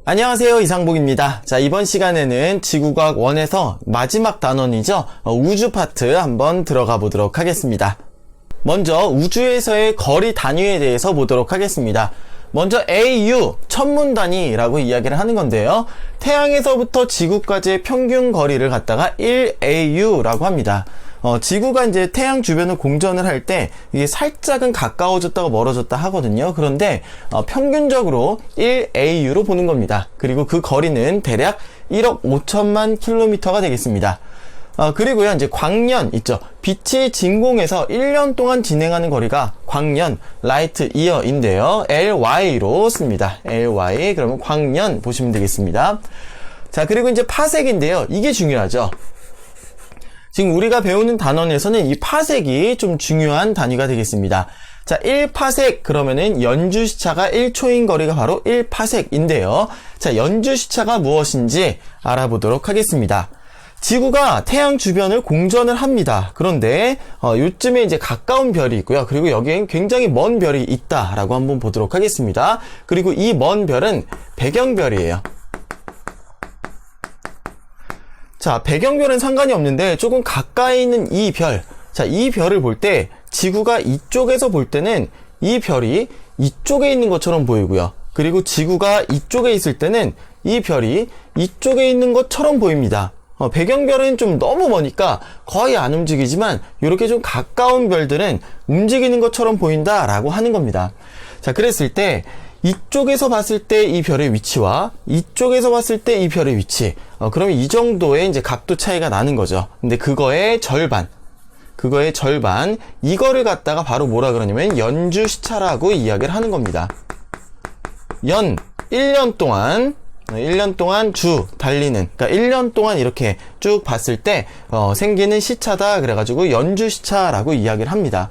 안녕하세요, 이상복입니다. 자, 이번 시간에는 지구과학 1에서 마지막 단원이죠. 우주 파트 한번 들어가 보도록 하겠습니다. 먼저 우주에서의 거리 단위에 대해서 보도록 하겠습니다. 먼저 AU, 천문 단위라고 이야기를 하는 건데요. 태양에서부터 지구까지의 평균 거리를 갖다가 1AU라고 합니다. 지구가 이제 태양 주변을 공전을 할 때 이게 살짝은 가까워졌다가 멀어졌다 하거든요. 그런데 평균적으로 1AU로 보는 겁니다. 그리고 그 거리는 대략 1억 5천만 킬로미터가 되겠습니다. 그리고요, 이제 광년 있죠. 빛이 진공에서 1년 동안 진행하는 거리가 광년, 라이트 이어인데요. LY로 씁니다. LY, 그러면 광년 보시면 되겠습니다. 자, 그리고 이제 파섹인데요. 이게 중요하죠. 지금 우리가 배우는 단원에서는 이 파섹이 좀 중요한 단위가 되겠습니다. 자, 1파섹 그러면은 연주시차가 1초인 거리가 바로 1파섹인데요. 자, 연주시차가 무엇인지 알아보도록 하겠습니다. 지구가 태양 주변을 공전을 합니다. 그런데 요쯤에 이제 가까운 별이 있고요. 그리고 여기엔 굉장히 먼 별이 있다라고 한번 보도록 하겠습니다. 그리고 이 먼 별은 배경별이에요. 자, 배경별은 상관이 없는데 조금 가까이 있는 이 별, 자, 이 별을 볼 때 지구가 이쪽에서 볼 때는 이 별이 이쪽에 있는 것처럼 보이고요. 그리고 지구가 이쪽에 있을 때는 이 별이 이쪽에 있는 것처럼 보입니다. 배경별은 좀 너무 머니까 거의 안 움직이지만 이렇게 좀 가까운 별들은 움직이는 것처럼 보인다라고 하는 겁니다. 자, 그랬을 때 이쪽에서 봤을 때 이 별의 위치와 이쪽에서 봤을 때 이 별의 위치, 그러면 이 정도의 이제 각도 차이가 나는 거죠. 근데 그거의 절반, 이거를 갖다가 바로 뭐라 그러냐면 연주시차라고 이야기를 하는 겁니다. 1년 동안 주 달리는, 그러니까 1년 동안 이렇게 쭉 봤을 때 생기는 시차다 그래가지고 연주시차라고 이야기를 합니다.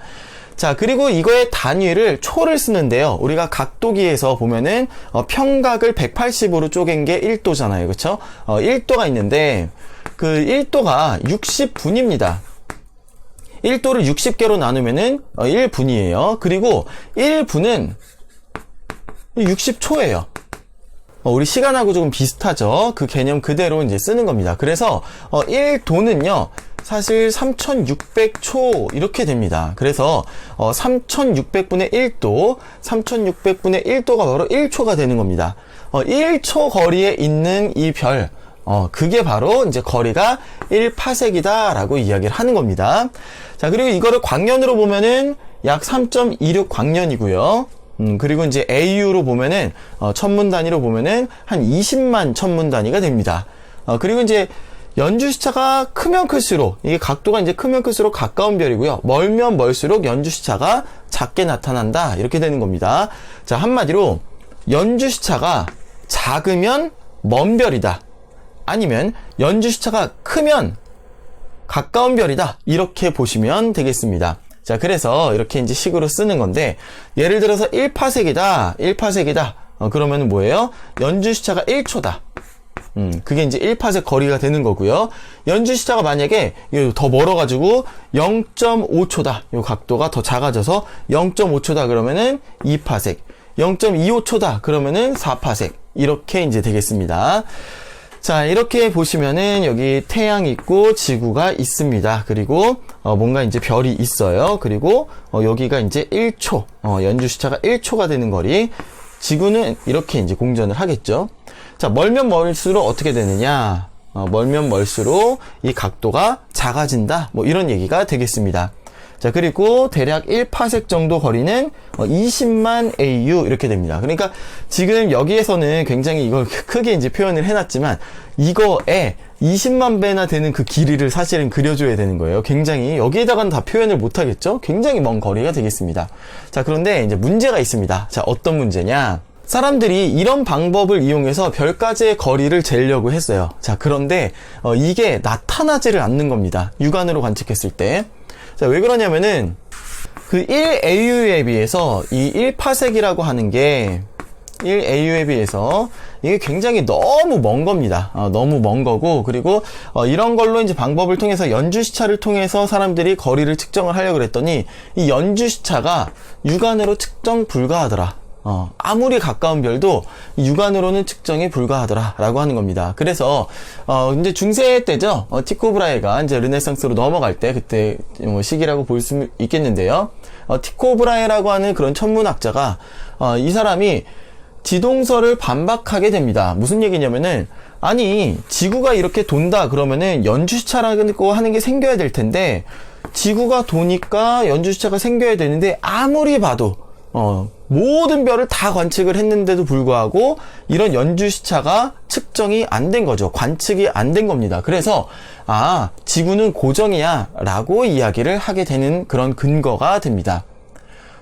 자, 그리고 이거의 단위를 초를 쓰는데요. 우리가 각도기에서 보면은 평각을 180으로 쪼갠 게 1도잖아요. 그쵸? 1도가 있는데 그 1도가 60분입니다. 1도를 60개로 나누면은 1분이에요. 그리고 1분은 60초예요. 우리 시간하고 조금 비슷하죠? 그 개념 그대로 이제 쓰는 겁니다. 그래서 1도는요, 사실 3600초 이렇게 됩니다. 그래서 3600분의 1도, 3600분의 1도가 바로 1초가 되는 겁니다. 1초 거리에 있는 이 별, 그게 바로 이제 거리가 1파섹이다 라고 이야기를 하는 겁니다. 자, 그리고 이거를 광년으로 보면은 약 3.26 광년이고요. 그리고 이제 AU로 보면은, 천문 단위로 보면은 한 20만 천문 단위가 됩니다. 그리고 이제 연주시차가 크면 클수록, 이게 각도가 이제 크면 클수록 가까운 별이고요. 멀면 멀수록 연주시차가 작게 나타난다. 이렇게 되는 겁니다. 자, 한마디로 연주시차가 작으면 먼 별이다. 아니면 연주시차가 크면 가까운 별이다. 이렇게 보시면 되겠습니다. 자, 그래서 이렇게 이제 식으로 쓰는 건데, 예를 들어서 1파섹이다. 그러면 뭐예요? 연주시차가 1초다. 그게 이제 1파섹 거리가 되는 거고요. 연주시차가 만약에 더 멀어가지고 0.5초다. 이 각도가 더 작아져서 0.5초다 그러면은 2파섹. 0.25초다 그러면은 4파섹. 이렇게 이제 되겠습니다. 자, 이렇게 보시면은 여기 태양이 있고 지구가 있습니다. 그리고 뭔가 이제 별이 있어요. 그리고 여기가 이제 1초, 연주시차가 1초가 되는 거리. 지구는 이렇게 이제 공전을 하겠죠. 자, 멀면 멀수록 어떻게 되느냐? 멀면 멀수록 이 각도가 작아진다. 뭐 이런 얘기가 되겠습니다. 자, 그리고 대략 1파섹 정도 거리는 20만 AU 이렇게 됩니다. 그러니까 지금 여기에서는 굉장히 이걸 크게 이제 표현을 해놨지만 이거에 20만 배나 되는 그 길이를 사실은 그려줘야 되는 거예요. 굉장히 여기에다가는 다 표현을 못하겠죠? 굉장히 먼 거리가 되겠습니다. 자, 그런데 이제 문제가 있습니다. 자, 어떤 문제냐? 사람들이 이런 방법을 이용해서 별까지의 거리를 재려고 했어요. 자, 그런데 이게 나타나지를 않는 겁니다. 육안으로 관측했을 때. 자, 왜 그러냐면은 그 1AU에 비해서 이 1파섹이라고 하는 게 1AU에 비해서 이게 굉장히 너무 먼 겁니다. 너무 먼 거고, 그리고 이런 걸로 이제 방법을 통해서 연주시차를 통해서 사람들이 거리를 측정을 하려고 그랬더니 이 연주시차가 육안으로 측정 불가하더라. 아무리 가까운 별도 육안으로는 측정이 불가하더라라고 하는 겁니다. 그래서 이제 중세 때죠. 티코 브라헤가 이제 르네상스로 넘어갈 때 그때 시기라고 볼 수 있겠는데요. 티코 브라헤라고 하는 그런 천문학자가 이 사람이 지동설을 반박하게 됩니다. 무슨 얘기냐면은 아니 지구가 이렇게 돈다 그러면은 연주시차라고 하는 게 생겨야 될 텐데 지구가 도니까 연주시차가 생겨야 되는데 아무리 봐도 모든 별을 다 관측을 했는데도 불구하고 이런 연주시차가 측정이 안 된 거죠. 관측이 안 된 겁니다. 그래서 지구는 고정이야 라고 이야기를 하게 되는 그런 근거가 됩니다.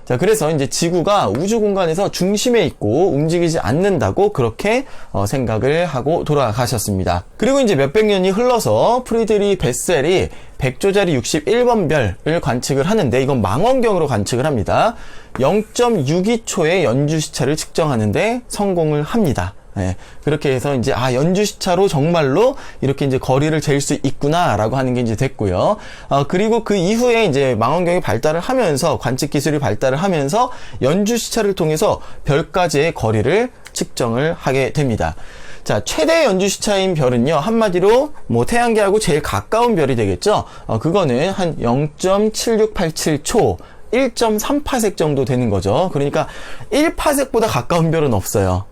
자, 그래서 이제 지구가 우주 공간에서 중심에 있고 움직이지 않는다고 그렇게 생각을 하고 돌아가셨습니다. 그리고 이제 몇백 년이 흘러서 프리드리 베셀이 백조자리 61번 별을 관측을 하는데 이건 망원경으로 관측을 합니다. 0.62초의 연주시차를 측정하는데 성공을 합니다. 네, 그렇게 해서 이제 연주시차로 정말로 이렇게 이제 거리를 잴 수 있구나라고 하는 게 이제 됐고요. 그리고 그 이후에 이제 망원경이 발달을 하면서 관측 기술이 발달을 하면서 연주시차를 통해서 별까지의 거리를 측정을 하게 됩니다. 자, 최대 연주시차인 별은요, 한마디로 뭐 태양계하고 제일 가까운 별이 되겠죠. 그거는 한 0.7687초 1.3파섹 정도 되는 거죠. 그러니까 1파섹보다 가까운 별은 없어요.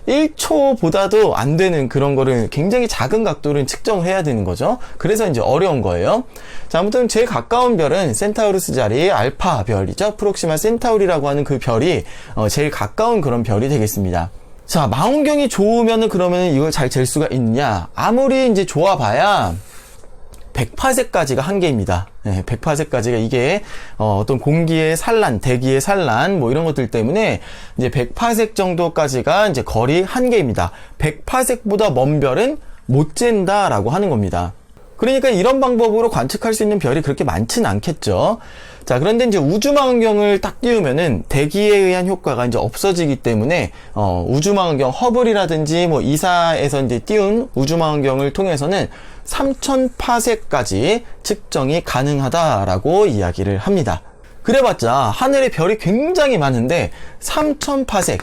1초보다도 안 되는 그런 거를 굉장히 작은 각도를 측정을 해야 되는 거죠. 그래서 이제 어려운 거예요. 자, 아무튼 제일 가까운 별은 센타우루스 자리 알파 별이죠. 프록시마 센타우리라고 하는 그 별이 제일 가까운 그런 별이 되겠습니다. 자, 망원경이 좋으면은 그러면은 이걸 잘 잴 수가 있냐? 아무리 이제 좋아봐야 100파섹까지가 한계입니다. 네, 100파섹까지가 이게 어떤 공기의 산란, 대기의 산란 뭐 이런 것들 때문에 이제 100파섹 정도까지가 이제 거리 한계입니다. 100파섹보다 먼 별은 못 잰다라고 하는 겁니다. 그러니까 이런 방법으로 관측할 수 있는 별이 그렇게 많지는 않겠죠. 자, 그런데 이제 우주망원경을 딱 띄우면은 대기에 의한 효과가 이제 없어지기 때문에 우주망원경 허블이라든지 뭐 이사에서 이제 띄운 우주망원경을 통해서는 3000파섹까지 측정이 가능하다라고 이야기를 합니다. 그래봤자 하늘에 별이 굉장히 많은데 3000파섹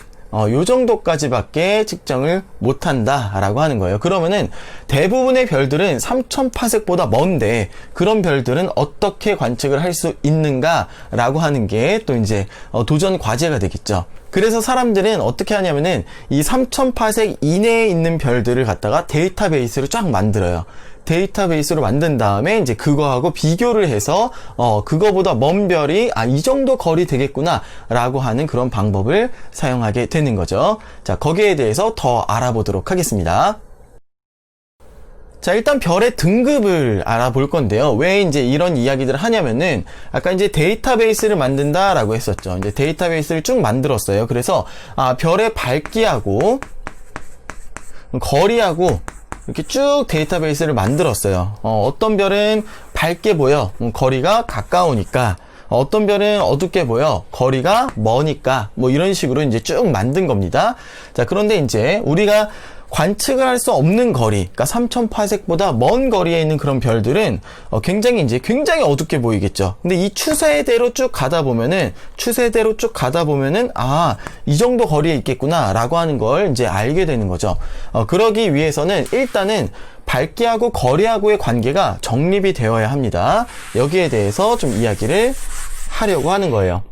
요 정도까지밖에 측정을 못한다라고 하는 거예요. 그러면은 대부분의 별들은 3000파섹보다 먼데 그런 별들은 어떻게 관측을 할 수 있는가라고 하는 게 또 이제 도전 과제가 되겠죠. 그래서 사람들은 어떻게 하냐면은 이 3000파섹 이내에 있는 별들을 갖다가 데이터베이스를 쫙 만들어요. 데이터베이스로 만든 다음에 이제 그거하고 비교를 해서 그거보다 먼 별이 이 정도 거리 되겠구나 라고 하는 그런 방법을 사용하게 되는 거죠. 자, 거기에 대해서 더 알아보도록 하겠습니다. 자, 일단 별의 등급을 알아볼 건데요. 왜 이제 이런 이야기들을 하냐면은 아까 이제 데이터베이스를 만든다라고 했었죠. 이제 데이터베이스를 쭉 만들었어요. 그래서 별의 밝기하고 거리하고 이렇게 쭉 데이터베이스를 만들었어요. 어떤 별은 밝게 보여. 거리가 가까우니까. 어떤 별은 어둡게 보여. 거리가 머니까. 뭐 이런 식으로 이제 쭉 만든 겁니다. 자, 그런데 이제 우리가 관측을 할 수 없는 거리, 그러니까 3000파섹보다 먼 거리에 있는 그런 별들은 굉장히 어둡게 보이겠죠. 근데 이 추세대로 쭉 가다 보면은 이 정도 거리에 있겠구나라고 하는 걸 이제 알게 되는 거죠. 그러기 위해서는 일단은 밝기하고 거리하고의 관계가 정립이 되어야 합니다. 여기에 대해서 좀 이야기를 하려고 하는 거예요.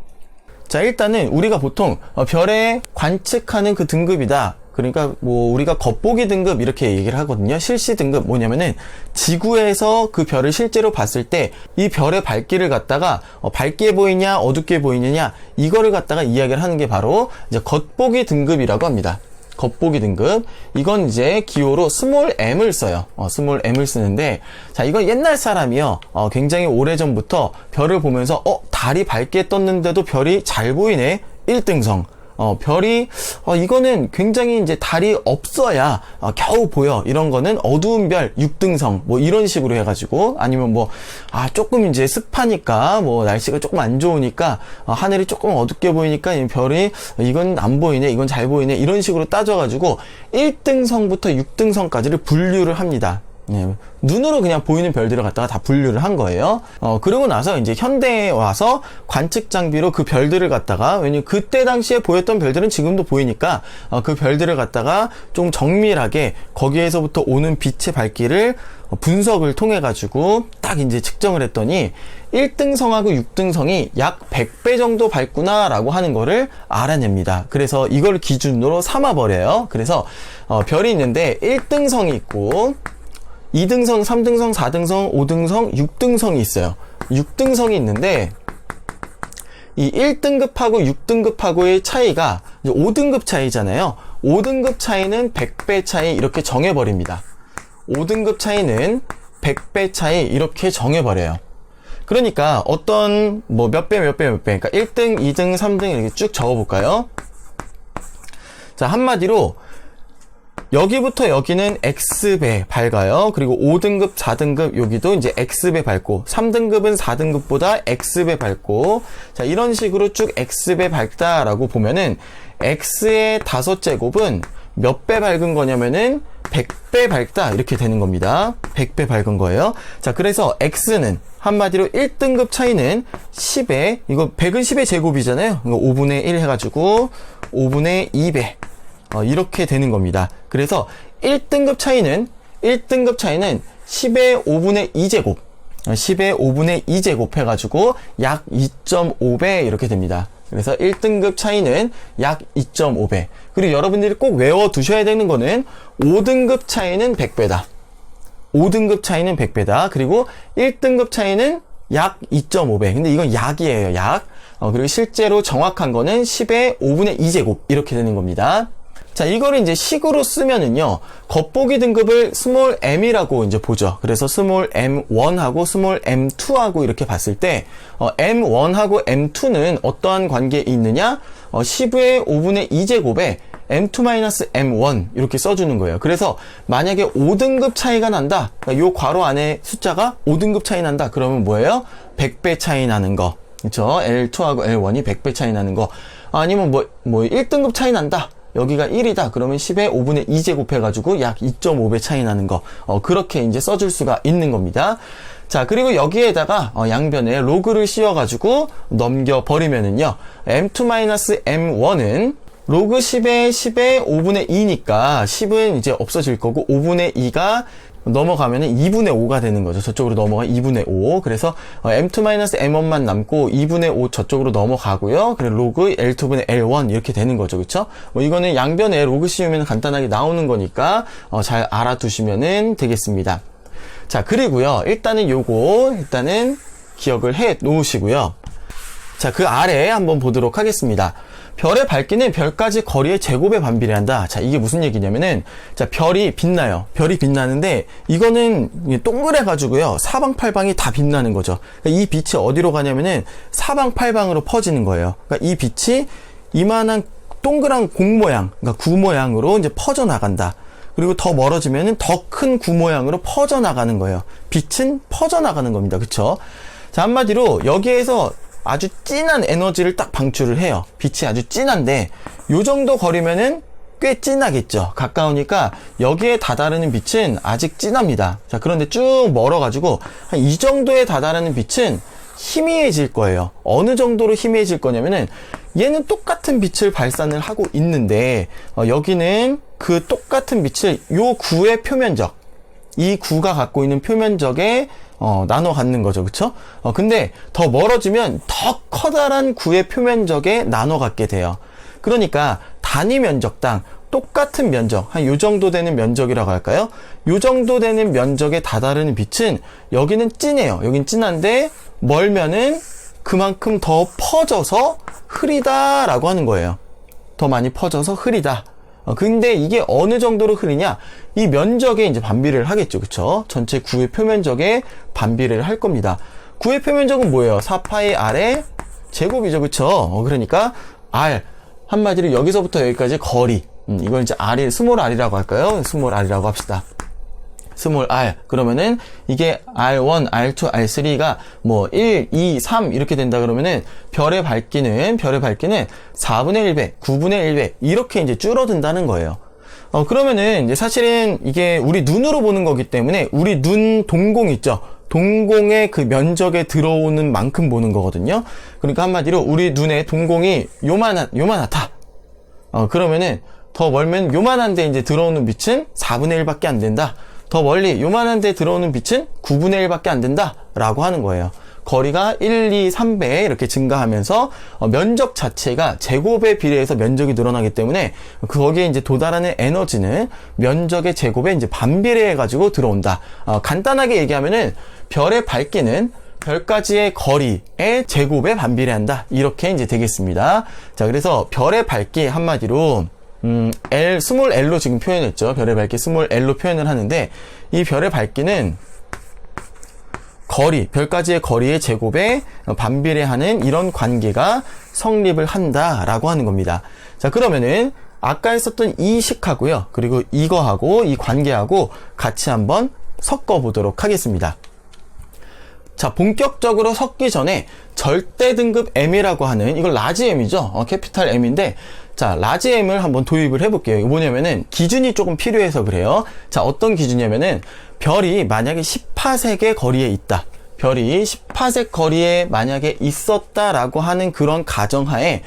자, 일단은 우리가 보통 별의 관측하는 그 등급이다. 그러니까 뭐 우리가 겉보기 등급 이렇게 얘기를 하거든요. 실시 등급 뭐냐면은 지구에서 그 별을 실제로 봤을 때 이 별의 밝기를 갖다가 밝게 보이냐 어둡게 보이느냐 이거를 갖다가 이야기를 하는 게 바로 이제 겉보기 등급이라고 합니다. 겉보기 등급. 이건 이제 기호로 스몰 m을 써요. 스몰 m을 쓰는데, 자, 이건 옛날 사람이요. 굉장히 오래전부터 별을 보면서, 달이 밝게 떴는데도 별이 잘 보이네. 1등성. 별이, 이거는 굉장히 이제 달이 없어야, 겨우 보여. 이런 거는 어두운 별, 6등성. 뭐 이런 식으로 해가지고, 아니면 뭐, 조금 이제 습하니까, 뭐 날씨가 조금 안 좋으니까, 하늘이 조금 어둡게 보이니까, 이 별이, 이건 안 보이네, 이건 잘 보이네. 이런 식으로 따져가지고, 1등성부터 6등성까지를 분류를 합니다. 눈으로 그냥 보이는 별들을 갖다가 다 분류를 한 거예요. 그러고 나서 이제 현대에 와서 관측 장비로 그 별들을 갖다가, 왜냐면 그때 당시에 보였던 별들은 지금도 보이니까 그 별들을 갖다가 좀 정밀하게 거기에서부터 오는 빛의 밝기를 분석을 통해 가지고 딱 이제 측정을 했더니 1등성하고 6등성이 약 100배 정도 밝구나 라고 하는 거를 알아냅니다. 그래서 이걸 기준으로 삼아 버려요. 그래서 별이 있는데 1등성이 있고 2등성, 3등성, 4등성, 5등성, 6등성이 있어요. 6등성이 있는데 이 1등급하고 6등급하고의 차이가 이제 5등급 차이잖아요. 5등급 차이는 100배 차이 이렇게 정해버립니다. 5등급 차이는 100배 차이 이렇게 정해버려요. 그러니까 어떤 뭐 몇 배, 그러니까 1등, 2등, 3등 이렇게 쭉 적어볼까요? 자, 한마디로 여기부터 여기는 X배 밝아요. 그리고 5등급, 4등급 여기도 이제 X배 밝고 3등급은 4등급보다 X배 밝고, 자, 이런 식으로 쭉 X배 밝다라고 보면은 X의 5제곱은 몇 배 밝은 거냐면은 100배 밝다 이렇게 되는 겁니다. 100배 밝은 거예요. 자, 그래서 X는 한마디로 1등급 차이는 10의, 이거 100은 10의 제곱이잖아요. 이거 5분의 1 해가지고 5분의 2배 이렇게 되는 겁니다. 그래서 1등급 차이는 10의 5분의 2제곱 10의 5분의 2제곱 해가지고 약 2.5배 이렇게 됩니다. 그래서 1등급 차이는 약 2.5배. 그리고 여러분들이 꼭 외워두셔야 되는 거는 5등급 차이는 100배다. 5등급 차이는 100배다. 그리고 1등급 차이는 약 2.5배. 근데 이건 약이에요, 약. 그리고 실제로 정확한 거는 10의 5분의 2제곱 이렇게 되는 겁니다. 자, 이거를 이제 식으로 쓰면은요, 겉보기 등급을 스몰 m이라고 이제 보죠. 그래서 스몰 m1하고 스몰 m2하고 이렇게 봤을 때, m1하고 m2는 어떠한 관계에 있느냐? 10의 5분의 2제곱에 m2-m1 이렇게 써주는 거예요. 그래서 만약에 5등급 차이가 난다. 그러니까 요 괄호 안에 숫자가 5등급 차이 난다. 그러면 뭐예요? 100배 차이 나는 거. 그쵸? L2하고 L1이 100배 차이 나는 거. 아니면 뭐 1등급 차이 난다. 여기가 1이다. 그러면 10의 5분의 2제곱 해가지고 약 2.5배 차이 나는 거. 그렇게 이제 써줄 수가 있는 겁니다. 자, 그리고 여기에다가 양변에 로그를 씌워가지고 넘겨버리면은요, m2-m1은 로그 10의 5분의 2니까 10은 이제 없어질 거고 5분의 2가 넘어가면은 2분의 5가 되는 거죠. 저쪽으로 넘어가 2분의 5. 그래서 m2-m1만 남고 2분의 5 저쪽으로 넘어가고요. 그리고 로그 L2분의 L1 이렇게 되는 거죠. 그쵸? 이거는 양변에 로그 씌우면 간단하게 나오는 거니까 잘 알아두시면 되겠습니다. 자, 그리고요. 일단은 기억을 해 놓으시고요. 자, 그 아래 한번 보도록 하겠습니다. 별의 밝기는 별까지 거리의 제곱에 반비례한다. 자, 이게 무슨 얘기냐면은, 자, 별이 빛나요. 별이 빛나는데, 이거는 동그래가지고요, 사방팔방이 다 빛나는 거죠. 그러니까 이 빛이 어디로 가냐면은, 사방팔방으로 퍼지는 거예요. 그러니까 이 빛이 이만한 동그란 공 모양, 그러니까 구 모양으로 이제 퍼져나간다. 그리고 더 멀어지면은 더 큰 구 모양으로 퍼져나가는 거예요. 빛은 퍼져나가는 겁니다. 그쵸? 자, 한마디로 여기에서 아주 진한 에너지를 딱 방출을 해요. 빛이 아주 진한데 요 정도 거리면은 꽤 진하겠죠. 가까우니까 여기에 다다르는 빛은 아직 진합니다. 자, 그런데 쭉 멀어가지고 한 이 정도에 다다르는 빛은 희미해질 거예요. 어느 정도로 희미해질 거냐면은 얘는 똑같은 빛을 발산을 하고 있는데 여기는 그 똑같은 빛을 요 구의 표면적, 이 구가 갖고 있는 표면적에 나눠 갖는 거죠. 그쵸? 근데 더 멀어지면 더 커다란 구의 표면적에 나눠 갖게 돼요. 그러니까 단위 면적당 똑같은 면적, 한 요 정도 되는 면적이라고 할까요? 요 정도 되는 면적에 다다르는 빛은 여기는 진해요. 여긴 진한데 멀면은 그만큼 더 퍼져서 흐리다라고 하는 거예요. 더 많이 퍼져서 흐리다. 근데 이게 어느 정도로 흐리냐? 이 면적에 이제 반비례를 하겠죠. 그쵸? 전체 구의 표면적에 반비례를 할 겁니다. 구의 표면적은 뭐예요? 4파이 R의 제곱이죠. 그쵸? 그러니까 R. 한마디로 여기서부터 여기까지 거리. 이걸 이제 스몰 R이라고 할까요? 스몰 R이라고 합시다. 스몰 r. 그러면은 이게 r1, r2, r3가 뭐 1, 2, 3 이렇게 된다 그러면은 별의 밝기는 4분의 1배, 9분의 1배 이렇게 이제 줄어든다는 거예요. 그러면은 이제 사실은 이게 우리 눈으로 보는 거기 때문에 우리 눈 동공 있죠? 동공의 그 면적에 들어오는 만큼 보는 거거든요. 그러니까 한마디로 우리 눈의 동공이 요만하다. 그러면은 더 멀면 요만한데 이제 들어오는 빛은 4분의 1밖에 안 된다. 더 멀리 요만한데 들어오는 빛은 9분의 1밖에 안 된다. 라고 하는 거예요. 거리가 1, 2, 3배 이렇게 증가하면서 면적 자체가 제곱에 비례해서 면적이 늘어나기 때문에 거기에 이제 도달하는 에너지는 면적의 제곱에 이제 반비례해 가지고 들어온다. 간단하게 얘기하면은 별의 밝기는 별까지의 거리의 제곱에 반비례한다. 이렇게 이제 되겠습니다. 자, 그래서 별의 밝기 한마디로 스몰 l로 지금 표현했죠. 별의 밝기 스몰 l로 표현을 하는데 이 별의 밝기는 별까지의 거리의 제곱에 반비례하는 이런 관계가 성립을 한다라고 하는 겁니다. 자, 그러면은 아까 했었던 이 식하고요. 그리고 이거하고 이 관계하고 같이 한번 섞어 보도록 하겠습니다. 자, 본격적으로 섞기 전에 절대 등급 M이라고 하는, 이걸 라지 M이죠. 캐피탈 M인데, 자, 라지 M을 한번 도입을 해볼게요. 이거 뭐냐면은 기준이 조금 필요해서 그래요. 자, 어떤 기준이냐면은 별이 만약에 10파섹의 거리에 있다. 별이 10파섹 거리에 만약에 있었다라고 하는 그런 가정하에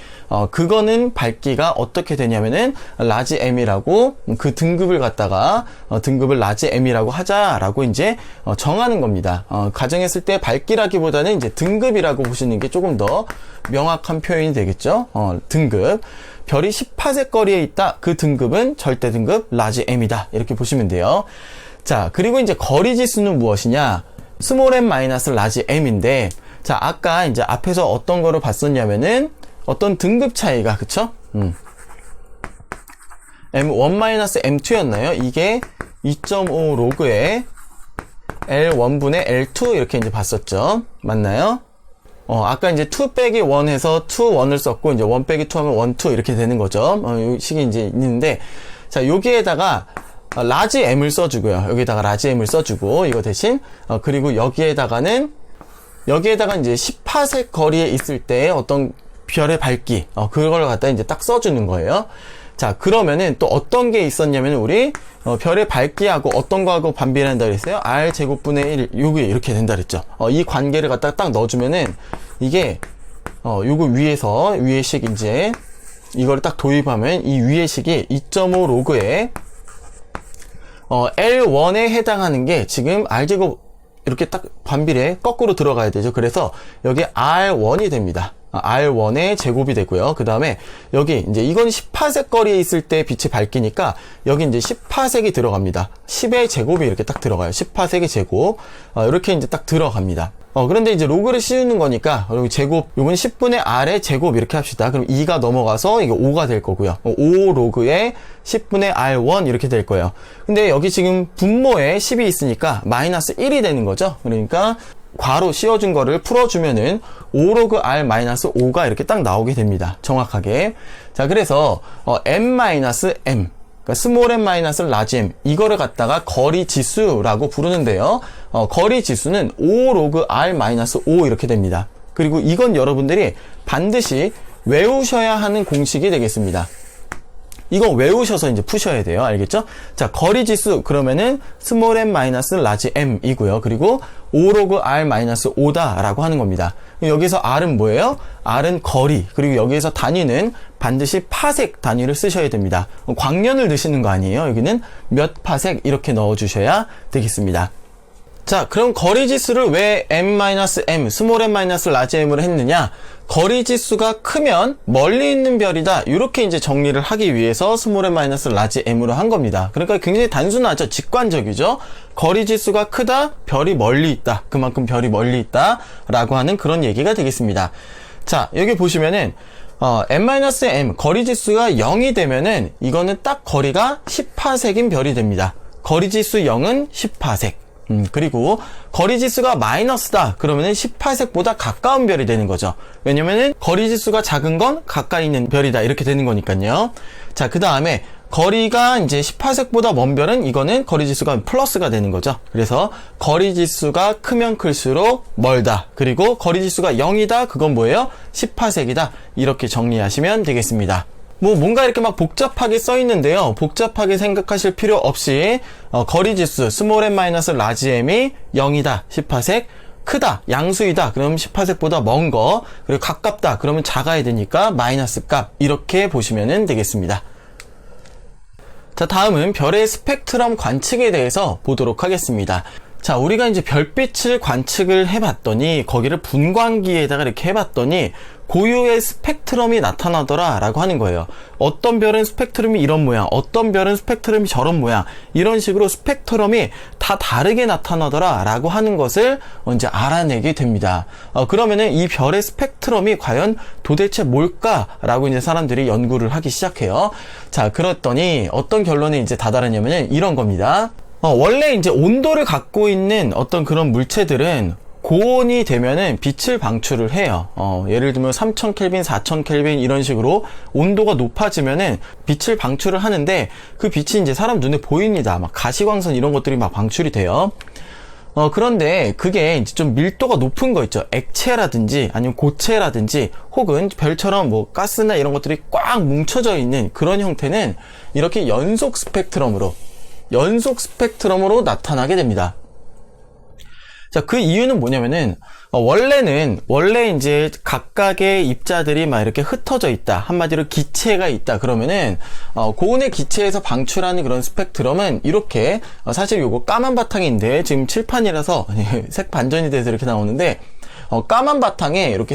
그거는 밝기가 어떻게 되냐면은 라지 M이라고 그 등급을 갖다가 등급을 라지 M이라고 하자라고 이제 정하는 겁니다. 가정했을 때 밝기라기보다는 이제 등급이라고 보시는 게 조금 더 명확한 표현이 되겠죠. 등급. 별이 10파섹 거리에 있다. 그 등급은 절대 등급 라지 M이다. 이렇게 보시면 돼요. 자, 그리고 이제 거리 지수는 무엇이냐? 스몰 m 마이너스 라지 m인데, 자, 아까 이제 앞에서 어떤 거를 봤었냐면은 어떤 등급 차이가, 그쵸? m1 마이너스 m2였나요? 이게 2.5 로그에 L1분의 L2 이렇게 이제 봤었죠. 맞나요? 아까 이제 2 빼기 1 해서 2, 1을 썼고, 이제 1 빼기 2 하면 1, 2 이렇게 되는 거죠. 요 식이 이제 있는데, 자, 여기에다가 라지 m을 써주고요. 여기다가 라지 m을 써주고, 이거 대신, 그리고 여기에다가 이제 10파섹 거리에 있을 때 어떤 별의 밝기, 그걸 갖다 이제 딱 써주는 거예요. 자, 그러면은 또 어떤 게 있었냐면, 우리, 별의 밝기하고 어떤 거하고 반비례한다 그랬어요? R 제곱분의 1, 요게 이렇게 된다 그랬죠. 이 관계를 갖다가 딱 넣어주면은, 이게, 요거 위의 식 이제, 이거를 딱 도입하면 이 위의 식이 2.5 로그에, L1에 해당하는 게 지금 R제곱 이렇게 딱 반비례 거꾸로 들어가야 되죠. 그래서 여기 R1이 됩니다. R1의 제곱이 되고요. 그 다음에 여기 이제 이건 10파섹 거리에 있을 때 빛이 밝기니까 여기 이제 10파섹이 들어갑니다. 10의 제곱이 이렇게 딱 들어가요. 10파섹의 제곱. 이렇게 이제 딱 들어갑니다. 그런데 이제 로그를 씌우는 거니까, 여기 제곱, 요건 10분의 R의 제곱 이렇게 합시다. 그럼 2가 넘어가서 이게 5가 될 거고요. 5 로그에 10분의 R1 이렇게 될 거예요. 근데 여기 지금 분모에 10이 있으니까 마이너스 1이 되는 거죠. 그러니까 괄호 씌워준 거를 풀어주면은 5 로그 R 마이너스 5가 이렇게 딱 나오게 됩니다. 정확하게. 자, 그래서 M 마이너스 M. 그러니까 스몰 m 마이너스 라지 m 이거를 갖다가 거리 지수라고 부르는데요. 거리 지수는 5 로그 r 마이너스 5 이렇게 됩니다. 그리고 이건 여러분들이 반드시 외우셔야 하는 공식이 되겠습니다. 이거 외우셔서 이제 푸셔야 돼요. 알겠죠? 자, 거리 지수 그러면은 스몰 m 마이너스 라지 m 이고요. 그리고 5 로그 r 마이너스 5다라고 하는 겁니다. 여기서 r은 뭐예요? r은 거리. 그리고 여기에서 단위는 반드시 파섹 단위를 쓰셔야 됩니다. 광년을 넣으시는 거 아니에요. 여기는 몇 파섹 이렇게 넣어 주셔야 되겠습니다. 자, 그럼 거리 지수를 왜 m-m, 스몰 m- 라지 m으로 했느냐? 거리 지수가 크면 멀리 있는 별이다. 이렇게 이제 정리를 하기 위해서 스몰 m- 라지 m으로 한 겁니다. 그러니까 굉장히 단순하죠. 직관적이죠. 거리 지수가 크다, 별이 멀리 있다. 그만큼 별이 멀리 있다. 라고 하는 그런 얘기가 되겠습니다. 자, 여기 보시면은 m-m 거리 지수가 0이 되면은 이거는 딱 거리가 10파섹인 별이 됩니다. 거리 지수 0은 10파섹. 그리고 거리지수가 마이너스다 그러면은 10파섹보다 가까운 별이 되는 거죠. 왜냐면은 거리지수가 작은 건 가까이 있는 별이다 이렇게 되는 거니까요. 자, 그 다음에 거리가 이제 10파섹보다 먼 별은 이거는 거리지수가 플러스가 되는 거죠. 그래서 거리지수가 크면 클수록 멀다. 그리고 거리지수가 0이다 그건 뭐예요? 10파섹이다. 이렇게 정리하시면 되겠습니다. 뭔가 이렇게 막 복잡하게 써 있는데요. 복잡하게 생각하실 필요 없이 거리지수 스몰 m 마이너스 라지 m이 0이다 10파섹, 크다 양수이다 그럼 10파섹보다 먼 거, 그리고 가깝다 그러면 작아야 되니까 마이너스 값, 이렇게 보시면 되겠습니다. 자, 다음은 별의 스펙트럼 관측에 대해서 보도록 하겠습니다. 자, 우리가 이제 별빛을 관측을 해봤더니, 거기를 분광기에다가 이렇게 해봤더니 고유의 스펙트럼이 나타나더라 라고 하는 거예요. 어떤 별은 스펙트럼이 이런 모양, 어떤 별은 스펙트럼이 저런 모양, 이런 식으로 스펙트럼이 다 다르게 나타나더라 라고 하는 것을 이제 알아내게 됩니다. 그러면은 이 별의 스펙트럼이 과연 도대체 뭘까 라고 이제 사람들이 연구를 하기 시작해요. 자, 그랬더니 어떤 결론에 이제 다다르냐면은 이런 겁니다. 원래 이제 온도를 갖고 있는 어떤 그런 물체들은 고온이 되면은 빛을 방출을 해요. 예를 들면 3000켈빈, 4000켈빈 이런 식으로 온도가 높아지면은 빛을 방출을 하는데, 그 빛이 이제 사람 눈에 보입니다. 막 가시광선 이런 것들이 막 방출이 돼요. 그런데 그게 이제 좀 밀도가 높은 거 있죠. 액체라든지 아니면 고체라든지 혹은 별처럼 뭐 가스나 이런 것들이 꽉 뭉쳐져 있는 그런 형태는 이렇게 연속 스펙트럼으로 나타나게 됩니다. 자, 그 이유는 뭐냐면은, 원래 이제 각각의 입자들이 막 이렇게 흩어져 있다. 한마디로 기체가 있다. 그러면은, 고온의 기체에서 방출하는 그런 스펙트럼은 이렇게, 사실 요거 까만 바탕인데, 지금 칠판이라서 색 반전이 돼서 이렇게 나오는데, 까만 바탕에 이렇게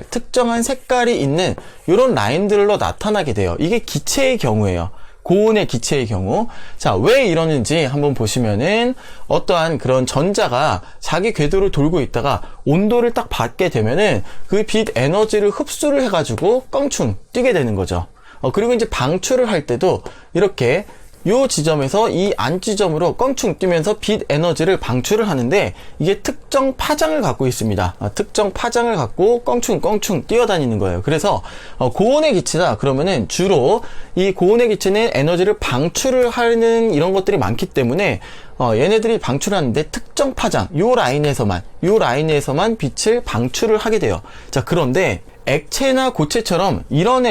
특정한 색깔이 있는 이런 라인들로 나타나게 돼요. 이게 기체의 경우예요. 고온의 기체의 경우. 자, 왜 이러는지 한번 보시면은, 어떠한 그런 전자가 자기 궤도를 돌고 있다가 온도를 딱 받게 되면은 그 빛 에너지를 흡수를 해가지고 껑충 뛰게 되는 거죠. 그리고 이제 방출을 할 때도 이렇게 요 지점에서 이 안 지점으로 껑충 뛰면서 빛 에너지를 방출을 하는데, 이게 특정 파장을 갖고 있습니다. 특정 파장을 갖고 껑충 뛰어다니는 거예요. 그래서 고온의 기체다 그러면은 주로 이 고온의 기체는 에너지를 방출을 하는 이런 것들이 많기 때문에 얘네들이 방출하는데 특정 파장, 요 라인에서만 빛을 방출을 하게 돼요. 자, 그런데 액체나 고체처럼 이런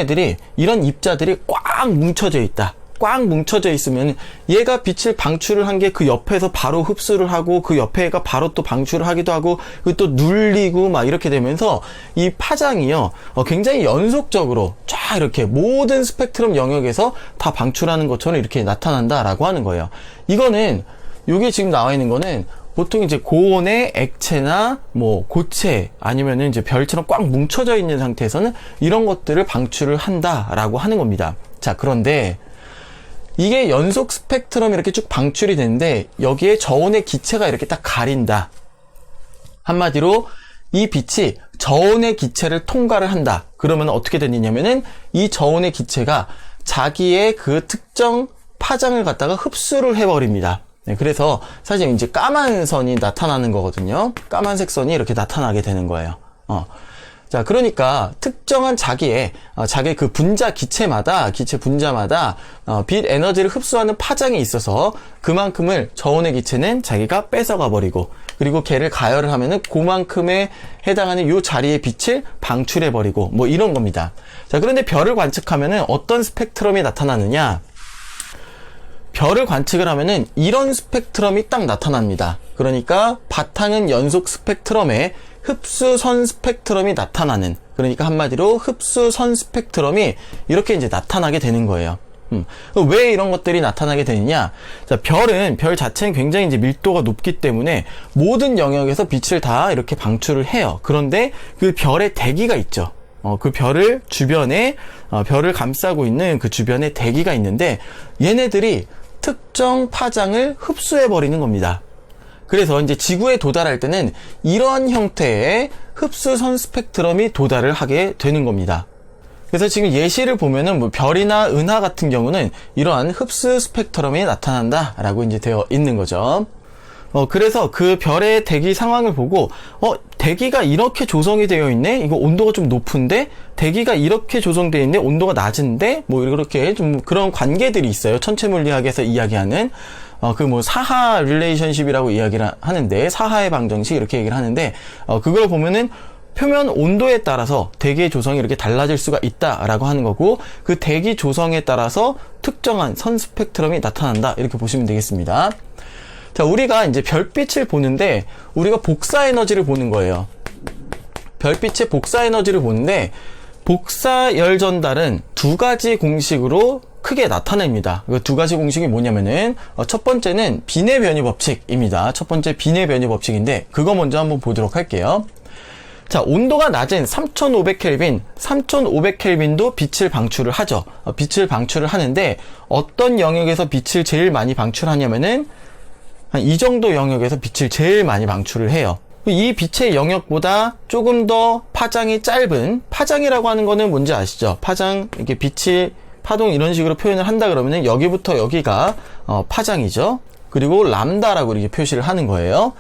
입자들이 꽉 뭉쳐져 있으면 얘가 빛을 방출을 한 게 그 옆에서 바로 흡수를 하고, 그 옆에가 바로 또 방출을 하기도 하고, 그 또 눌리고 막 이렇게 되면서 이 파장이요, 굉장히 연속적으로 쫙 이렇게 모든 스펙트럼 영역에서 다 방출하는 것처럼 이렇게 나타난다라고 하는 거예요. 요게 지금 나와 있는 거는 보통 이제 고온의 액체나 뭐 고체 아니면은 이제 별처럼 꽉 뭉쳐져 있는 상태에서는 이런 것들을 방출을 한다라고 하는 겁니다. 자, 그런데 이게 연속 스펙트럼이 이렇게 쭉 방출이 되는데 여기에 저온의 기체가 이렇게 딱 가린다. 한마디로 이 빛이 저온의 기체를 통과를 한다. 그러면 어떻게 되느냐면은 이 저온의 기체가 자기의 그 특정 파장을 갖다가 흡수를 해버립니다. 네, 그래서 사실 이제 까만 선이 나타나는 거거든요. 까만색 선이 이렇게 나타나게 되는 거예요. 자, 그러니까 특정한 자기의 그 기체 분자마다 빛 에너지를 흡수하는 파장이 있어서 그만큼을 저온의 기체는 자기가 뺏어가 버리고, 그리고 걔를 가열을 하면은 그만큼에 해당하는 요 자리의 빛을 방출해 버리고 뭐 이런 겁니다. 자, 그런데 별을 관측하면은 어떤 스펙트럼이 나타나느냐? 별을 관측을 하면은 이런 스펙트럼이 딱 나타납니다. 그러니까 바탕은 연속 스펙트럼에 흡수선 스펙트럼이 나타나는, 그러니까 한마디로 흡수선 스펙트럼이 이렇게 이제 나타나게 되는 거예요. 왜 이런 것들이 나타나게 되느냐? 자, 별 자체는 굉장히 이제 밀도가 높기 때문에 모든 영역에서 빛을 다 이렇게 방출을 해요. 그런데 그 별의 대기가 있죠. 그 별을 주변에, 별을 감싸고 있는 그 주변에 대기가 있는데 얘네들이 특정 파장을 흡수해버리는 겁니다. 그래서 이제 지구에 도달할 때는 이런 형태의 흡수선 스펙트럼이 도달을 하게 되는 겁니다. 그래서 지금 예시를 보면은 뭐 별이나 은하 같은 경우는 이러한 흡수 스펙트럼이 나타난다라고 이제 되어 있는 거죠. 그래서 그 별의 대기 상황을 보고, 대기가 이렇게 조성이 되어 있네? 이거 온도가 좀 높은데? 대기가 이렇게 조성되어 있네? 온도가 낮은데? 뭐 이렇게 좀 그런 관계들이 있어요. 천체물리학에서 이야기하는. 사하 릴레이션십이라고 이야기를 하는데, 사하의 방정식 이렇게 얘기를 하는데, 그걸 보면은 표면 온도에 따라서 대기의 조성이 이렇게 달라질 수가 있다라고 하는 거고, 그 대기 조성에 따라서 특정한 선 스펙트럼이 나타난다, 이렇게 보시면 되겠습니다. 자, 우리가 이제 별빛을 보는데 우리가 복사 에너지를 보는 거예요. 별빛의 복사 에너지를 보는데 복사 열 전달은 두 가지 공식으로 크게 나타냅니다. 그 두 가지 공식이 뭐냐면은 첫 번째는 빈의 변이 법칙입니다. 첫 번째 빈의 변이 법칙인데 그거 먼저 한번 보도록 할게요. 자, 온도가 낮은 3500켈빈, 3500켈빈도 빛을 방출을 하죠. 빛을 방출을 하는데 어떤 영역에서 빛을 제일 많이 방출하냐면은 한 이 정도 영역에서 빛을 제일 많이 방출을 해요. 이 빛의 영역보다 조금 더 파장이 짧은, 파장이라고 하는 거는 뭔지 아시죠? 파장, 이렇게 빛이 파동 이런 식으로 표현을 한다 그러면은 여기부터 여기가 파장이죠. 그리고 람다라고 이렇게 표시를 하는 거예요.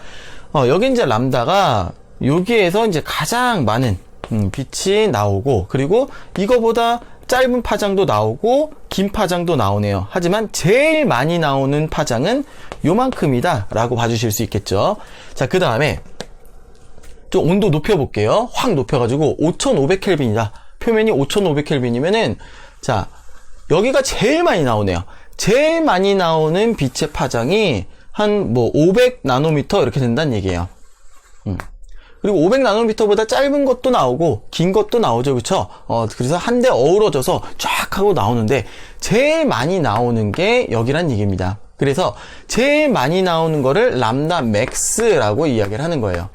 여기 이제 람다가 여기에서 이제 가장 많은 빛이 나오고, 그리고 이거보다 짧은 파장도 나오고 긴 파장도 나오네요. 하지만 제일 많이 나오는 파장은 요만큼이다 라고 봐주실 수 있겠죠. 자, 그 다음에 좀 온도 높여볼게요. 확 높여가지고 5500켈빈이다. 표면이 5500켈빈이면은, 자, 여기가 제일 많이 나오네요. 제일 많이 나오는 빛의 파장이 한 500나노미터 이렇게 된다는 얘기예요. 그리고 500나노미터보다 짧은 것도 나오고 긴 것도 나오죠, 그쵸? 그래서 한데 어우러져서 쫙 하고 나오는데 제일 많이 나오는 게 여기란 얘기입니다. 그래서 제일 많이 나오는 거를 람다 맥스라고 이야기를 하는 거예요.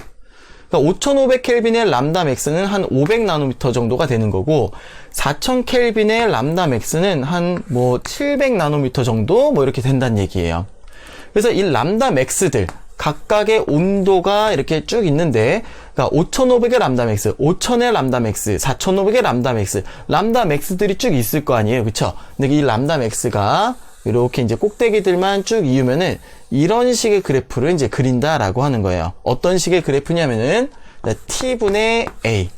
그러니까 5500켈빈의 람다 맥스는 한 500나노미터 정도가 되는 거고, 4000켈빈의 람다 맥스는 한 700나노미터 정도 이렇게 된다는 얘기예요. 그래서 이 람다 맥스들 각각의 온도가 이렇게 쭉 있는데, 그러니까 5500의 람다 맥스, 5000의 람다 맥스, 4500의 람다 맥스, 람다 맥스들이 쭉 있을 거 아니에요, 그쵸? 근데 이 람다 맥스가 이렇게 이제 꼭대기들만 쭉 이으면은 이런 식의 그래프를 이제 그린다라고 하는 거예요. 어떤 식의 그래프냐면은 T분의 A,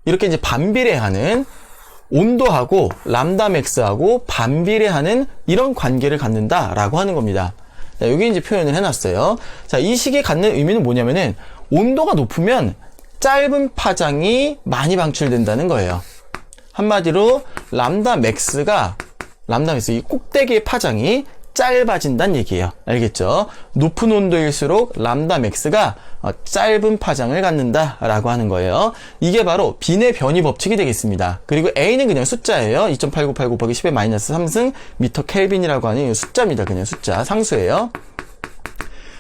이렇게 이제 반비례하는, 온도하고 람다 맥스하고 반비례하는 이런 관계를 갖는다라고 하는 겁니다. 자, 여기 이제 표현을 해놨어요. 자, 이 식이 갖는 의미는 뭐냐면은 온도가 높으면 짧은 파장이 많이 방출된다는 거예요. 한마디로 람다 맥스, 이 꼭대기의 파장이 짧아진다는 얘기예요. 알겠죠? 높은 온도일수록 람다 맥스가 짧은 파장을 갖는다라고 하는 거예요. 이게 바로 빈의 변이 법칙이 되겠습니다. 그리고 A는 그냥 숫자예요. 2.8989 곱하기 10의 마이너스 3승 미터 켈빈이라고 하는 숫자입니다. 그냥 숫자, 상수예요.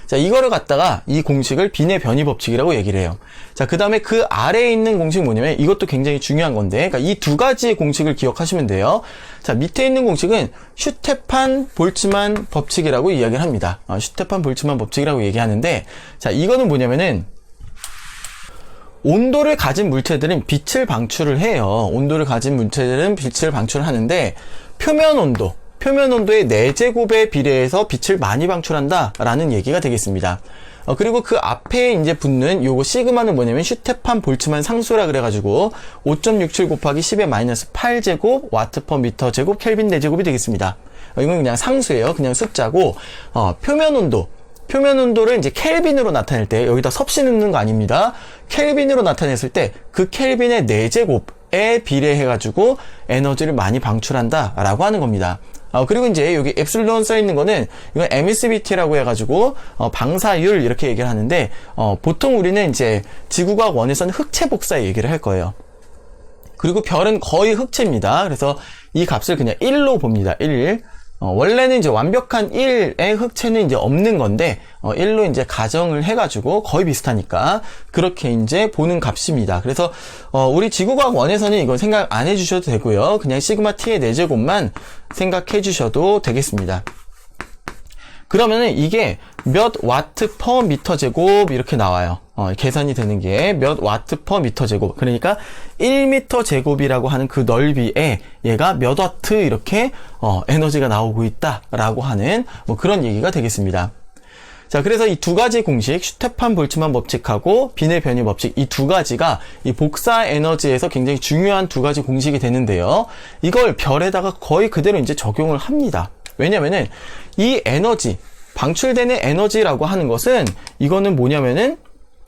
자, 이거를 갖다가 이 공식을 빈의 변이 법칙이라고 얘기를 해요. 자, 그 다음에 그 아래에 있는 공식 뭐냐면 이것도 굉장히 중요한 건데, 그러니까 이 두 가지의 공식을 기억하시면 돼요. 자, 밑에 있는 공식은 슈테판 볼츠만 법칙이라고 이야기를 합니다. 슈테판 볼츠만 법칙이라고 얘기하는데, 자, 이거는 뭐냐면은 온도를 가진 물체들은 빛을 방출을 해요. 온도를 가진 물체들은 빛을 방출을 하는데 표면 온도의 4제곱에 비례해서 빛을 많이 방출한다 라는 얘기가 되겠습니다. 그리고 그 앞에 이제 붙는 요거 시그마는 뭐냐면 슈테판 볼츠만 상수라 그래가지고 5.67 곱하기 10의 마이너스 8제곱 와트 퍼 미터 제곱 켈빈 4제곱이 되겠습니다. 이건 그냥 상수예요. 그냥 숫자고, 표면 온도를 이제 켈빈으로 나타낼 때, 여기다 섭씨 넣는 거 아닙니다. 켈빈으로 나타냈을 때 그 켈빈의 4제곱에 비례해가지고 에너지를 많이 방출한다라고 하는 겁니다. 그리고 이제 여기 엡실론 써있는 거는 이건 에미시비티라고 해가지고 방사율 이렇게 얘기를 하는데, 보통 우리는 이제 지구과학 1에서는 흑체 복사 얘기를 할 거예요. 그리고 별은 거의 흑체입니다. 그래서 이 값을 그냥 1로 봅니다. 1. 원래는 이제 완벽한 1의 흑체는 이제 없는 건데, 1로 이제 가정을 해가지고 거의 비슷하니까 그렇게 이제 보는 값입니다. 그래서, 우리 지구과학 1에서는 이건 생각 안 해주셔도 되고요. 그냥 시그마 t의 4제곱만 생각해 주셔도 되겠습니다. 그러면은 이게 몇 와트 퍼 미터 제곱 이렇게 나와요. 계산이 되는 게 몇 와트 퍼 미터 제곱. 그러니까 1미터 제곱이라고 하는 그 넓이에 얘가 몇 와트 이렇게 에너지가 나오고 있다라고 하는 그런 얘기가 되겠습니다. 자, 그래서 이 두 가지 공식, 슈테판 볼츠만 법칙하고 빈의 변이 법칙, 이 두 가지가 이 복사 에너지에서 굉장히 중요한 두 가지 공식이 되는데요. 이걸 별에다가 거의 그대로 이제 적용을 합니다. 왜냐면은 이 에너지, 방출되는 에너지라고 하는 것은 이거는 뭐냐면은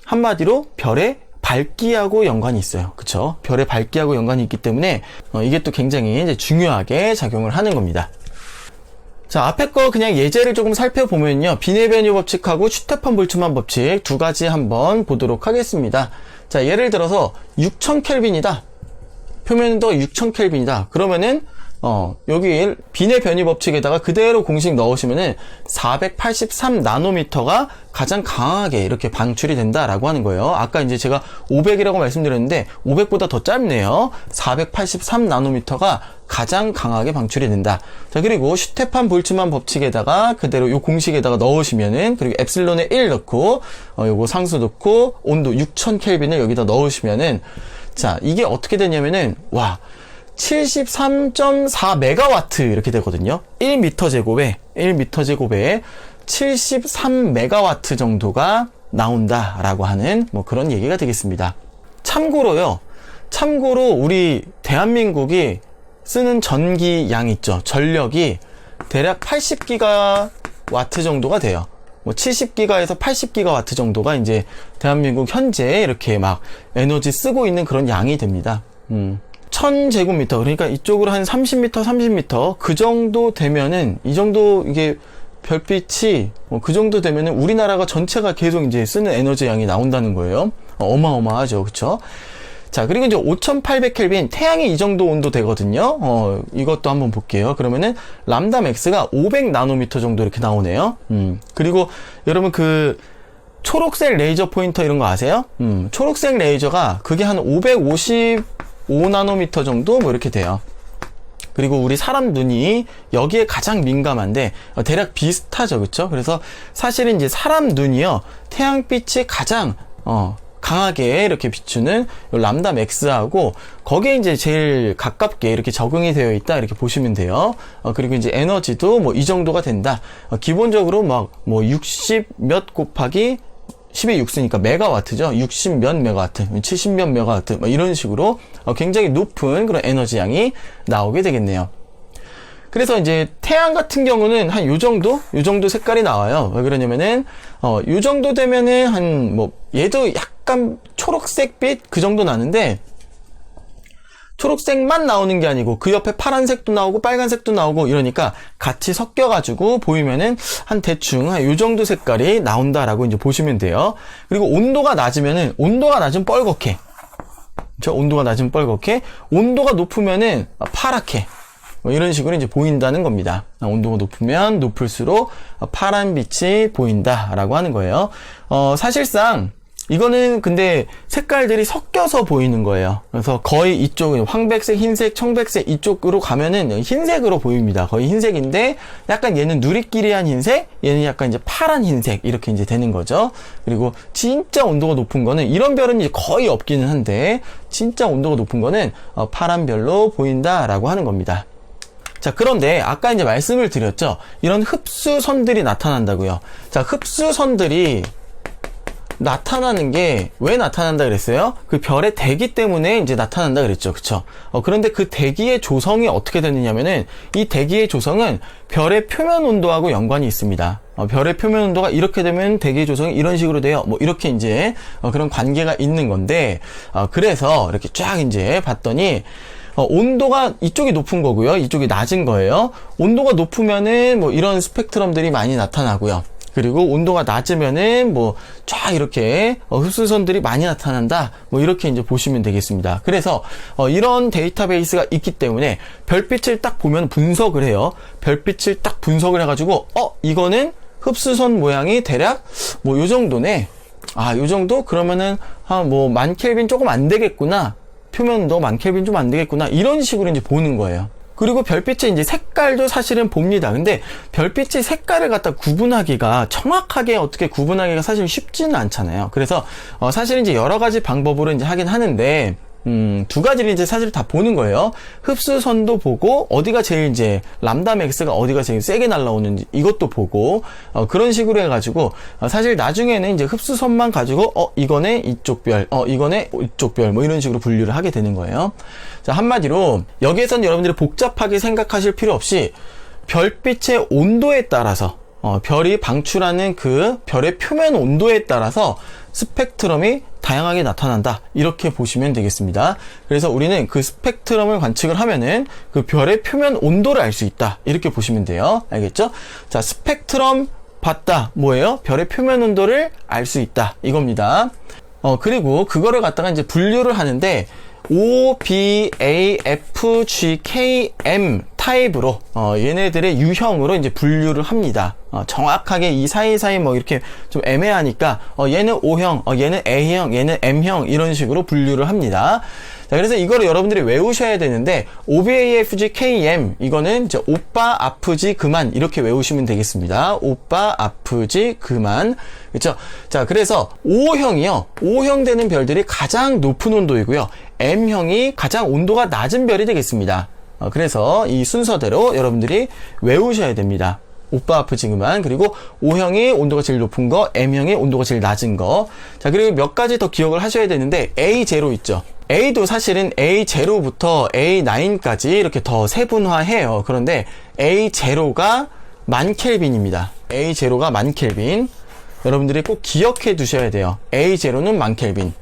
한마디로 별의 밝기하고 연관이 있어요. 그쵸? 별의 밝기하고 연관이 있기 때문에 이게 또 굉장히 이제 중요하게 작용을 하는 겁니다. 자, 앞에 거 그냥 예제를 조금 살펴보면요. 비내변이 법칙하고 슈테판 볼츠만 법칙 두 가지 한번 보도록 하겠습니다. 자, 예를 들어서 6000켈빈이다. 표면 온도가 6000켈빈이다. 그러면은 여기 비내 변이 법칙에다가 그대로 공식 넣으시면은 483 나노미터가 가장 강하게 이렇게 방출이 된다라고 하는 거예요. 아까 이제 제가 500이라고 말씀드렸는데 500보다 더 짧네요. 483 나노미터가 가장 강하게 방출이 된다. 자, 그리고 슈테판 볼츠만 법칙에다가 그대로 요 공식에다가 넣으시면은, 그리고 엡실론에 1 넣고 요거 상수 넣고 온도 6000켈빈을 여기다 넣으시면은, 자, 이게 어떻게 되냐면은, 와, 73.4 메가와트 이렇게 되거든요. 1m 제곱에 73 메가와트 정도가 나온다라고 하는 뭐 그런 얘기가 되겠습니다. 참고로 우리 대한민국이 쓰는 전기 양 있죠. 전력이 대략 80기가와트 정도가 돼요. 뭐 70기가에서 80기가와트 정도가 이제 대한민국 현재 이렇게 막 에너지 쓰고 있는 그런 양이 됩니다. 1000제곱미터, 그러니까 이쪽으로 한 30m 그 정도 되면은, 이 정도 이게 별빛이 그 정도 되면은 우리나라가 전체가 계속 이제 쓰는 에너지 양이 나온다는 거예요. 어마어마하죠. 그쵸? 자, 그리고 이제 5800켈빈, 태양이 이 정도 온도 되거든요. 이것도 한번 볼게요. 그러면은 람다 맥스가 500 나노미터 정도 이렇게 나오네요. 그리고 여러분 그 초록색 레이저 포인터 이런 거 아세요? 초록색 레이저가 그게 한 555나노미터 정도 뭐 이렇게 돼요. 그리고 우리 사람 눈이 여기에 가장 민감한데 대략 비슷하죠. 그쵸? 그래서 사실은 이제 사람 눈이요, 태양빛이 가장 강하게 이렇게 비추는 람다 맥스하고 거기에 이제 제일 가깝게 이렇게 적응이 되어 있다, 이렇게 보시면 돼요. 그리고 이제 에너지도 뭐 이 정도가 된다. 기본적으로 막 뭐 60 몇 곱하기 10의 6쓰니까 메가와트죠. 60 몇 메가와트, 70 몇 메가와트, 뭐 이런 식으로 굉장히 높은 그런 에너지 양이 나오게 되겠네요. 그래서 이제 태양 같은 경우는 한 요 정도 색깔이 나와요. 왜 그러냐면은 요 정도 되면은 한 뭐 얘도 약간 초록색빛 그 정도 나는데, 초록색만 나오는 게 아니고 그 옆에 파란색도 나오고 빨간색도 나오고 이러니까 같이 섞여가지고 보이면은 한 대충 한 요 정도 색깔이 나온다라고 이제 보시면 돼요. 그리고 온도가 낮으면 뻘겋게, 온도가 낮으면 뻘겋게, 온도가 높으면은 파랗게, 뭐 이런 식으로 이제 보인다는 겁니다. 온도가 높으면 높을수록 파란 빛이 보인다라고 하는 거예요. 사실상 이거는 근데 색깔들이 섞여서 보이는 거예요. 그래서 거의 이쪽은 황백색, 흰색, 청백색 이쪽으로 가면은 흰색으로 보입니다. 거의 흰색인데 약간 얘는 누리끼리한 흰색, 얘는 약간 이제 파란 흰색 이렇게 이제 되는 거죠. 그리고 진짜 온도가 높은 거는, 이런 별은 이제 거의 없기는 한데 진짜 온도가 높은 거는 파란 별로 보인다라고 하는 겁니다. 자, 그런데 아까 이제 말씀을 드렸죠. 이런 흡수선들이 나타난다고요. 자, 흡수선들이 나타나는 게 왜 나타난다 그랬어요? 그 별의 대기 때문에 이제 나타난다 그랬죠. 그쵸? 그런데 그 대기의 조성이 어떻게 되느냐면은, 이 대기의 조성은 별의 표면 온도하고 연관이 있습니다. 별의 표면 온도가 이렇게 되면 대기의 조성이 이런 식으로 돼요. 뭐 이렇게 이제 그런 관계가 있는 건데, 그래서 이렇게 쫙 이제 봤더니 온도가 이쪽이 높은 거고요, 이쪽이 낮은 거예요. 온도가 높으면은 뭐 이런 스펙트럼들이 많이 나타나고요. 그리고 온도가 낮으면은 뭐 쫙 이렇게 흡수선들이 많이 나타난다, 뭐 이렇게 이제 보시면 되겠습니다. 그래서 이런 데이터베이스가 있기 때문에 별빛을 딱 보면 분석을 해요. 별빛을 딱 분석을 해가지고 이거는 흡수선 모양이 대략 뭐 요 정도네, 요 정도? 그러면은 한 뭐 10,000켈빈 조금 안 되겠구나, 표면도 10,000켈빈 좀 안 되겠구나, 이런 식으로 이제 보는 거예요. 그리고 별빛의 이제 색깔도 사실은 봅니다. 근데 별빛의 색깔을 갖다 구분하기가, 정확하게 어떻게 구분하기가 사실 쉽지는 않잖아요. 그래서 사실 이제 여러 가지 방법으로 이제 하긴 하는데, 두 가지를 이제 사실 다 보는 거예요. 흡수선도 보고, 어디가 제일 이제 람다 맥스가 어디가 제일 세게 날라오는지 이것도 보고, 그런 식으로 해가지고 사실 나중에는 이제 흡수선만 가지고 이거네 이쪽 별, 이거네 이쪽 별, 뭐 이런 식으로 분류를 하게 되는 거예요. 자, 한마디로 여기에서는 여러분들이 복잡하게 생각하실 필요 없이 별빛의 온도에 따라서 별이 방출하는 그 별의 표면 온도에 따라서 스펙트럼이 다양하게 나타난다. 이렇게 보시면 되겠습니다. 그래서 우리는 그 스펙트럼을 관측을 하면은 그 별의 표면 온도를 알 수 있다. 이렇게 보시면 돼요. 알겠죠? 자, 스펙트럼 봤다. 뭐예요? 별의 표면 온도를 알 수 있다. 이겁니다. 그리고 그거를 갖다가 이제 분류를 하는데 O, B, A, F, G, K, M 타입으로 얘네들의 유형으로 이제 분류를 합니다. 정확하게 이 사이사이 뭐 이렇게 좀 애매하니까 얘는 O형, 얘는 A형, 얘는 M형 이런 식으로 분류를 합니다. 자, 그래서 이거를 여러분들이 외우셔야 되는데 OBAFGKM 이거는 이제 오빠 아프지 그만 이렇게 외우시면 되겠습니다. 오빠 아프지 그만. 그렇죠? 자, 그래서 O형이요. O형 되는 별들이 가장 높은 온도이고요. M형이 가장 온도가 낮은 별이 되겠습니다. 그래서 이 순서대로 여러분들이 외우셔야 됩니다. 오빠 아프지 그만. 그리고 O형이 온도가 제일 높은 거, M형이 온도가 제일 낮은 거. 자, 그리고 몇 가지 더 기억을 하셔야 되는데 A0 있죠. A도 사실은 A0부터 A9까지 이렇게 더 세분화해요. 그런데 A0가 10,000켈빈입니다. A0가 10,000켈빈. 여러분들이 꼭 기억해 두셔야 돼요. A0는 10,000켈빈.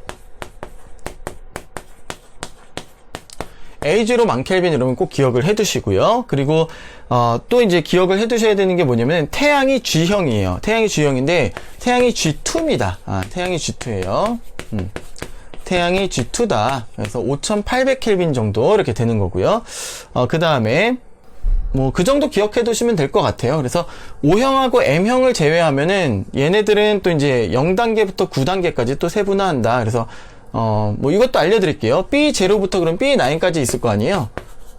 A0 10,000켈빈 여러분 꼭 기억을 해 두시고요. 그리고 또 이제 기억을 해 두셔야 되는 게 뭐냐면 태양이 G형이에요. 태양이 G형인데 태양이 G2입니다. 태양이 G2예요. 태양이 G2다. 그래서 5,800켈빈 정도 이렇게 되는 거고요. 그 다음에 뭐 그 정도 기억해 두시면 될 것 같아요. 그래서 O형하고 M형을 제외하면은 얘네들은 또 이제 0단계부터 9단계까지 또 세분화한다. 그래서 뭐 이것도 알려드릴게요. B0부터 그럼 B9까지 있을 거 아니에요?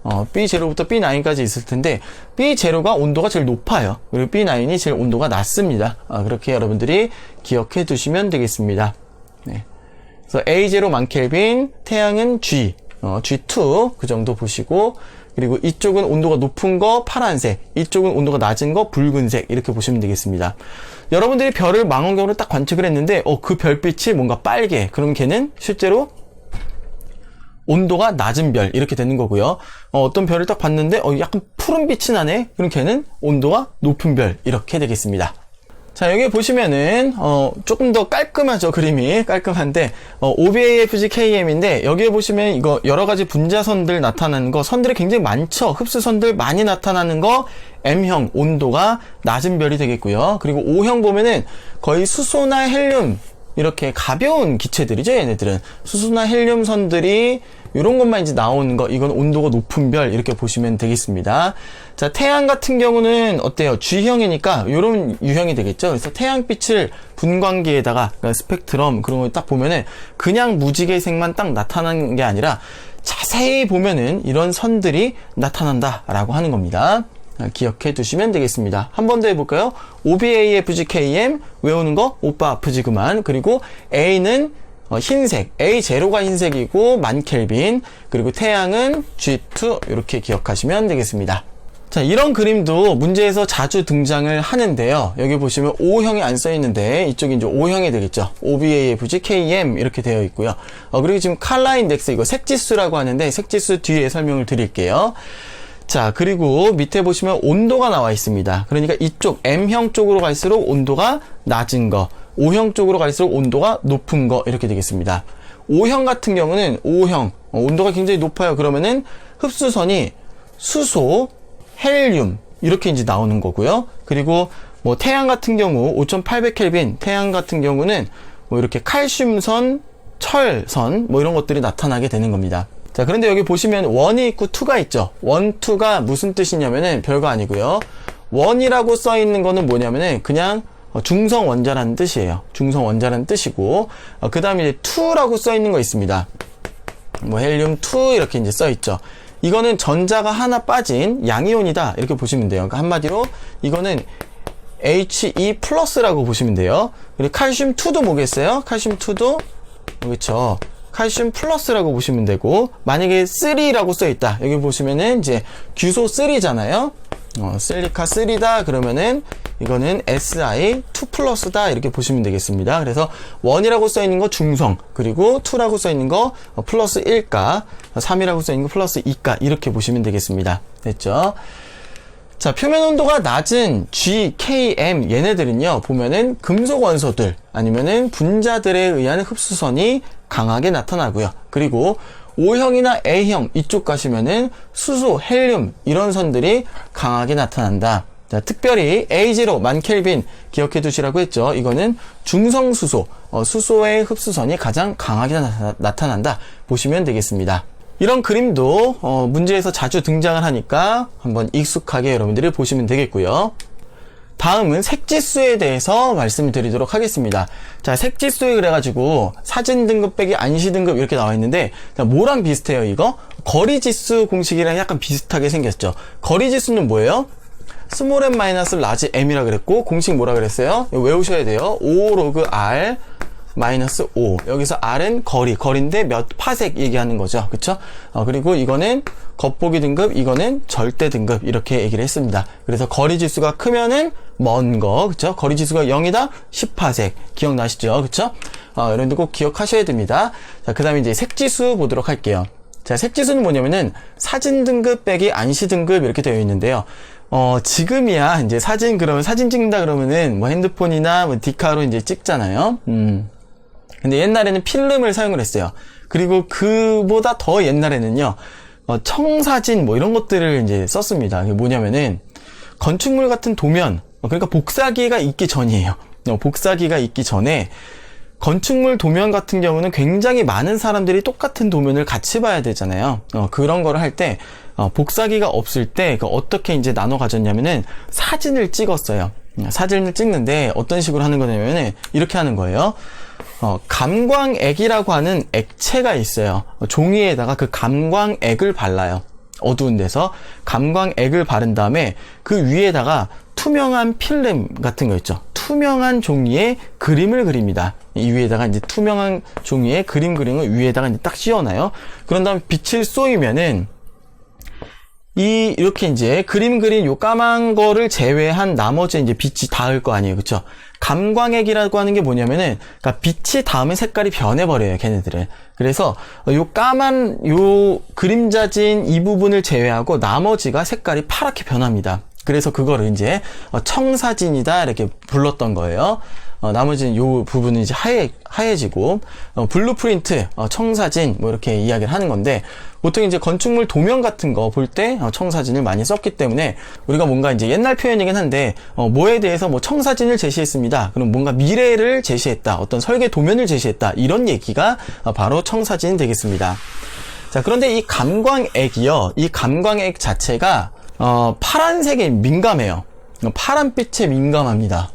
B0부터 B9까지 있을 텐데 B0가 온도가 제일 높아요. 그리고 B9이 제일 온도가 낮습니다. 그렇게 여러분들이 기억해 두시면 되겠습니다. 네. 그래서 A0 10,000켈빈, 태양은 G, G2 그 정도 보시고, 그리고 이쪽은 온도가 높은 거 파란색, 이쪽은 온도가 낮은 거 붉은색 이렇게 보시면 되겠습니다. 여러분들이 별을 망원경으로 딱 관측을 했는데 그 별빛이 뭔가 빨개. 그럼 걔는 실제로 온도가 낮은 별 이렇게 되는 거고요. 어떤 별을 딱 봤는데 약간 푸른 빛이 나네. 그럼 걔는 온도가 높은 별 이렇게 되겠습니다. 자, 여기 보시면은 조금 더 깔끔하죠. 그림이 깔끔한데 OBAFGKM인데 여기에 보시면 이거 여러 가지 분자선들 나타나는 거 선들이 굉장히 많죠. 흡수선들 많이 나타나는 거 M형 온도가 낮은 별이 되겠고요. 그리고 O형 보면은 거의 수소나 헬륨 이렇게 가벼운 기체들이죠. 얘네들은 수소나 헬륨 선들이 이런 것만 이제 나오는 거, 이건 온도가 높은 별 이렇게 보시면 되겠습니다. 자, 태양 같은 경우는 어때요? G형이니까 이런 유형이 되겠죠. 그래서 태양빛을 분광기에다가 그러니까 스펙트럼 그런 걸 딱 보면은 그냥 무지개색만 딱 나타나는 게 아니라 자세히 보면은 이런 선들이 나타난다라고 하는 겁니다. 기억해 두시면 되겠습니다. 한 번 더 해볼까요? OBAFGKM 외우는 거 오빠 아프지 그만. 그리고 A는 흰색, A0가 흰색이고 10,000켈빈, 그리고 태양은 G2 이렇게 기억하시면 되겠습니다. 자, 이런 그림도 문제에서 자주 등장을 하는데요. 여기 보시면 O형이 안 써있는데 이쪽이 이제 O형이 되겠죠. OBAFGKM 이렇게 되어 있고요. 그리고 지금 컬러 인덱스 이거 색지수라고 하는데 색지수 뒤에 설명을 드릴게요. 자, 그리고 밑에 보시면 온도가 나와 있습니다. 그러니까 이쪽 M형 쪽으로 갈수록 온도가 낮은 거, O형 쪽으로 갈수록 온도가 높은 거 이렇게 되겠습니다. O형 같은 경우는 O형 온도가 굉장히 높아요. 그러면은 흡수선이 수소, 헬륨 이렇게 이제 나오는 거고요. 그리고 뭐 태양 같은 경우 5,800켈빈 태양 같은 경우는 뭐 이렇게 칼슘선, 철선 뭐 이런 것들이 나타나게 되는 겁니다. 자, 그런데 여기 보시면 1이 있고 2가 있죠. 1, 2가 무슨 뜻이냐면은 별거 아니고요. 1이라고 써 있는 거는 뭐냐면은 그냥 중성 원자라는 뜻이에요. 중성 원자라는 뜻이고, 그 다음에 이제 2라고 써 있는 거 있습니다. 뭐 헬륨 2 이렇게 이제 써 있죠. 이거는 전자가 하나 빠진 양이온이다 이렇게 보시면 돼요. 그러니까 한마디로 이거는 He 플러스라고 보시면 돼요. 그리고 칼슘 2도 뭐겠어요? 칼슘 2도 그렇죠. 칼슘 플러스라고 보시면 되고, 만약에 3라고 써 있다. 여기 보시면은 이제 규소 3잖아요. 실리카 3다 그러면은 이거는 Si 2 플러스다 이렇게 보시면 되겠습니다. 그래서 1이라고 써 있는 거 중성, 그리고 2라고 써 있는 거 플러스 1가, 3이라고 써 있는 거 플러스 2가 이렇게 보시면 되겠습니다. 됐죠? 자, 표면 온도가 낮은 G, K, M 얘네들은요, 보면은 금속 원소들 아니면은 분자들에 의한 흡수선이 강하게 나타나고요. 그리고 O형이나 A형 이쪽 가시면은 수소, 헬륨 이런 선들이 강하게 나타난다. 자, 특별히 A0 만켈빈 기억해 두시라고 했죠. 이거는 중성수소, 수소의 흡수선이 가장 강하게 나타난다 보시면 되겠습니다. 이런 그림도 문제에서 자주 등장을 하니까 한번 익숙하게 여러분들이 보시면 되겠고요. 다음은 색지수에 대해서 말씀을 드리도록 하겠습니다. 자, 색지수에 그래가지고 사진 등급 빼기 안시 등급 이렇게 나와 있는데, 뭐랑 비슷해요, 이거? 거리지수 공식이랑 약간 비슷하게 생겼죠. 거리지수는 뭐예요? 스몰 m 마이너스 라지 m이라 그랬고, 공식 뭐라 그랬어요? 이거 외우셔야 돼요. 5 로그 r 마이너스 5. 여기서 r은 거리인데 몇 파색 얘기하는 거죠. 그쵸? 그리고 이거는 겉보기 등급, 이거는 절대 등급, 이렇게 얘기를 했습니다. 그래서 거리 지수가 크면은 먼 거, 그쵸? 거리 지수가 0이다? 10파색. 기억나시죠? 그쵸? 여러분들 꼭 기억하셔야 됩니다. 자, 그 다음에 이제 색지수 보도록 할게요. 자, 색지수는 뭐냐면은 사진 등급 빼기 안시 등급 이렇게 되어 있는데요. 지금이야 이제 사진 찍는다 그러면은 뭐 핸드폰이나 뭐 디카로 이제 찍잖아요. 근데 옛날에는 필름을 사용을 했어요. 그리고 그보다 더 옛날에는요, 청사진 뭐 이런 것들을 이제 썼습니다. 그게 뭐냐면은 건축물 같은 도면, 그러니까 복사기가 있기 전이에요. 복사기가 있기 전에 건축물 도면 같은 경우는 굉장히 많은 사람들이 똑같은 도면을 같이 봐야 되잖아요. 그런 거를 할 때 복사기가 없을 때 어떻게 이제 나눠 가졌냐면은 사진을 찍었어요. 사진을 찍는데 어떤 식으로 하는 거냐면은 이렇게 하는 거예요. 감광액이라고 하는 액체가 있어요. 종이에다가 그 감광액을 발라요. 어두운 데서 감광액을 바른 다음에 그 위에다가 투명한 필름 같은 거 있죠. 투명한 종이에 그림을 그립니다. 이 위에다가 이제 투명한 종이에 그림 그린 걸 위에다가 이제 딱 씌워놔요. 그런 다음에 빛을 쏘이면은 이렇게 이제 그림 그린 요 까만 거를 제외한 나머지 이제 빛이 닿을 거 아니에요. 그쵸? 감광액이라고 하는 게 뭐냐면은, 그러니까 빛이 닿으면 색깔이 변해버려요, 걔네들은. 그래서 요 까만, 요 그림자진 이 부분을 제외하고 나머지가 색깔이 파랗게 변합니다. 그래서 그거를 이제 청사진이다 이렇게 불렀던 거예요. 나머지는 요 부분은 이제 하얘지고, 블루프린트, 청사진, 뭐 이렇게 이야기를 하는 건데, 보통 이제 건축물 도면 같은 거 볼 때 청사진을 많이 썼기 때문에 우리가 뭔가 이제 옛날 표현이긴 한데, 뭐에 대해서 뭐 청사진을 제시했습니다. 그럼 뭔가 미래를 제시했다. 어떤 설계 도면을 제시했다. 이런 얘기가 바로 청사진 되겠습니다. 자, 그런데 이 감광액이요. 이 감광액 자체가, 파란색에 민감해요. 파란빛에 민감합니다.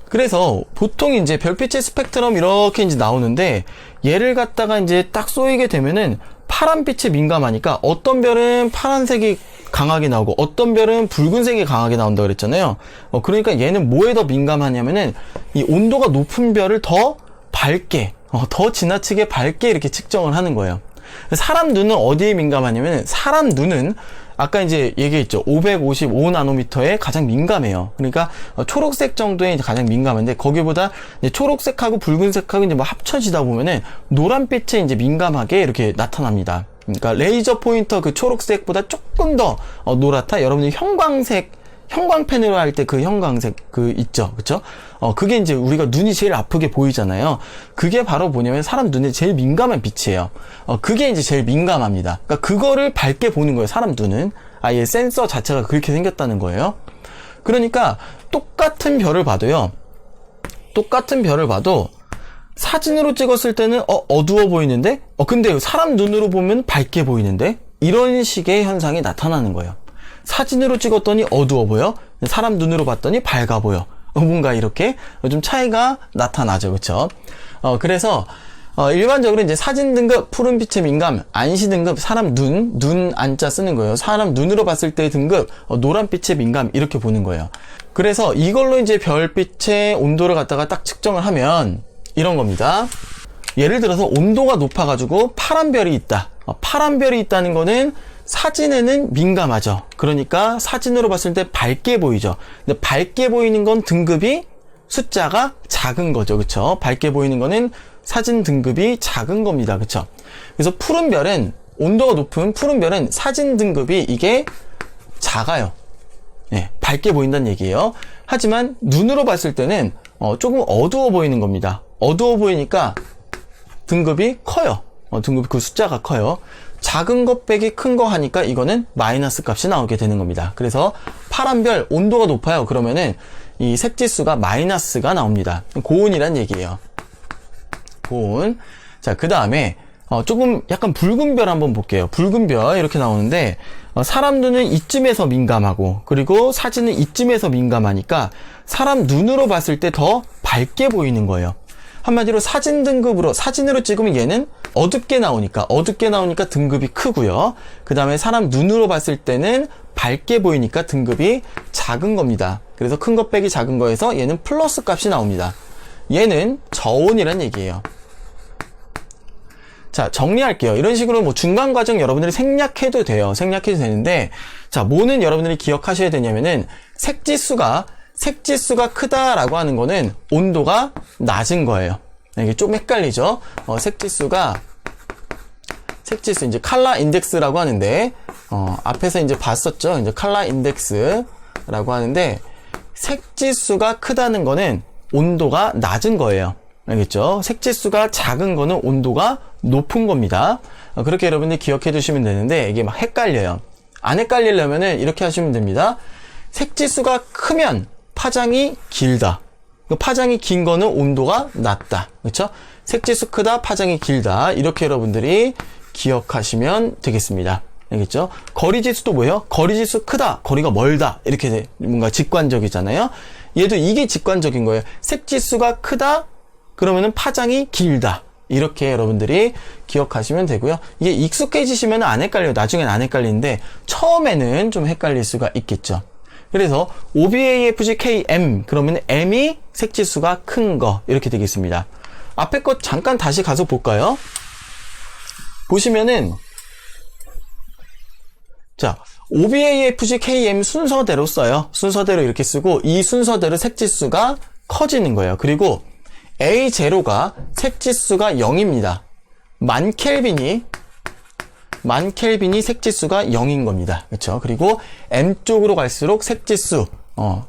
그래서 보통 이제 별빛의 스펙트럼 이렇게 이제 나오는데 얘를 갖다가 이제 딱 쏘이게 되면은 파란빛에 민감하니까 어떤 별은 파란색이 강하게 나오고 어떤 별은 붉은색이 강하게 나온다 그랬잖아요. 그러니까 얘는 뭐에 더 민감하냐면은 이 온도가 높은 별을 더 밝게, 더 지나치게 밝게 이렇게 측정을 하는 거예요. 사람 눈은 어디에 민감하냐면 사람 눈은 아까 이제 얘기했죠. 555나노미터에 가장 민감해요. 그러니까 초록색 정도에 가장 민감한데 거기보다 이제 초록색하고 붉은색하고 이제 뭐 합쳐지다 보면은 노란빛에 이제 민감하게 이렇게 나타납니다. 그러니까 레이저 포인터 그 초록색보다 조금 더 노랗다. 여러분이 형광펜으로 할 때 그 형광색 그 있죠. 그쵸? 그게 이제 우리가 눈이 제일 아프게 보이잖아요. 그게 바로 뭐냐면 사람 눈에 제일 민감한 빛이에요. 그게 이제 제일 민감합니다. 그러니까 그거를 밝게 보는 거예요. 사람 눈은. 아예 센서 자체가 그렇게 생겼다는 거예요. 그러니까 똑같은 별을 봐도 사진으로 찍었을 때는 어두워 보이는데 근데 사람 눈으로 보면 밝게 보이는데 이런 식의 현상이 나타나는 거예요. 사진으로 찍었더니 어두워 보여. 사람 눈으로 봤더니 밝아 보여. 뭔가 이렇게 좀 차이가 나타나죠. 그쵸? 그래서 일반적으로 이제 사진 등급 푸른빛에 민감, 안시 등급 사람 눈 안자 쓰는 거예요. 사람 눈으로 봤을 때 등급 노란빛에 민감 이렇게 보는 거예요. 그래서 이걸로 이제 별빛의 온도를 갖다가 딱 측정을 하면 이런 겁니다. 예를 들어서 온도가 높아가지고 파란 별이 있다. 파란 별이 있다는 거는 사진에는 민감하죠. 그러니까 사진으로 봤을 때 밝게 보이죠. 근데 밝게 보이는 건 등급이 숫자가 작은 거죠. 그쵸? 밝게 보이는 거는 사진 등급이 작은 겁니다. 그쵸? 그래서 푸른 별은 온도가 높은 푸른 별은 사진 등급이 이게 작아요. 밝게 보인다는 얘기예요. 하지만 눈으로 봤을 때는 조금 어두워 보이는 겁니다. 어두워 보이니까 등급이 커요. 등급이 그 숫자가 커요. 작은 것 빼기 큰 거 하니까 이거는 마이너스 값이 나오게 되는 겁니다. 그래서 파란 별 온도가 높아요. 그러면은 이 색지수가 마이너스가 나옵니다. 고온이란 얘기예요. 고온. 자, 그 다음에 조금 약간 붉은 별 한번 볼게요. 붉은 별 이렇게 나오는데 사람 눈은 이쯤에서 민감하고 그리고 사진은 이쯤에서 민감하니까 사람 눈으로 봤을 때 더 밝게 보이는 거예요. 한마디로 사진 등급으로 사진으로 찍으면 얘는 어둡게 나오니까 등급이 크고요. 그 다음에 사람 눈으로 봤을 때는 밝게 보이니까 등급이 작은 겁니다. 그래서 큰 것 빼기 작은 거에서 얘는 플러스 값이 나옵니다. 얘는 저온이란 얘기예요. 자, 정리할게요. 이런 식으로 뭐 중간 과정 여러분들이 생략해도 돼요. 생략해도 되는데, 자, 뭐는 여러분들이 기억하셔야 되냐면은, 색지수가 크다라고 하는 거는 온도가 낮은 거예요. 이게 좀 헷갈리죠? 색지수, 이제 컬러 인덱스라고 하는데, 앞에서 이제 봤었죠? 이제 컬러 인덱스라고 하는데, 색지수가 크다는 거는 온도가 낮은 거예요. 알겠죠? 색지수가 작은 거는 온도가 높은 겁니다. 그렇게 여러분들이 기억해 두시면 되는데 이게 막 헷갈려요. 안 헷갈리려면은 이렇게 하시면 됩니다. 색지수가 크면 파장이 길다. 파장이 긴 거는 온도가 낮다. 그렇죠? 색지수 크다, 파장이 길다. 이렇게 여러분들이 기억하시면 되겠습니다. 알겠죠? 거리지수도 뭐예요? 거리지수 크다, 거리가 멀다. 이렇게 뭔가 직관적이잖아요. 얘도 이게 직관적인 거예요. 색지수가 크다, 그러면은 파장이 길다. 이렇게 여러분들이 기억하시면 되고요. 이게 익숙해지시면 안 헷갈려요. 나중엔 안 헷갈리는데 처음에는 좀 헷갈릴 수가 있겠죠. 그래서 OBAFGKM 그러면 M이 색지수가 큰 거 이렇게 되겠습니다. 앞에 것 잠깐 다시 가서 볼까요? 보시면은 자, OBAFGKM 순서대로 써요. 순서대로 이렇게 쓰고 이 순서대로 색지수가 커지는 거예요. 그리고 A0가 색지수가 0입니다. 만 켈빈이 색지수가 0인 겁니다. 그렇죠? 그리고 M 쪽으로 갈수록 색지수,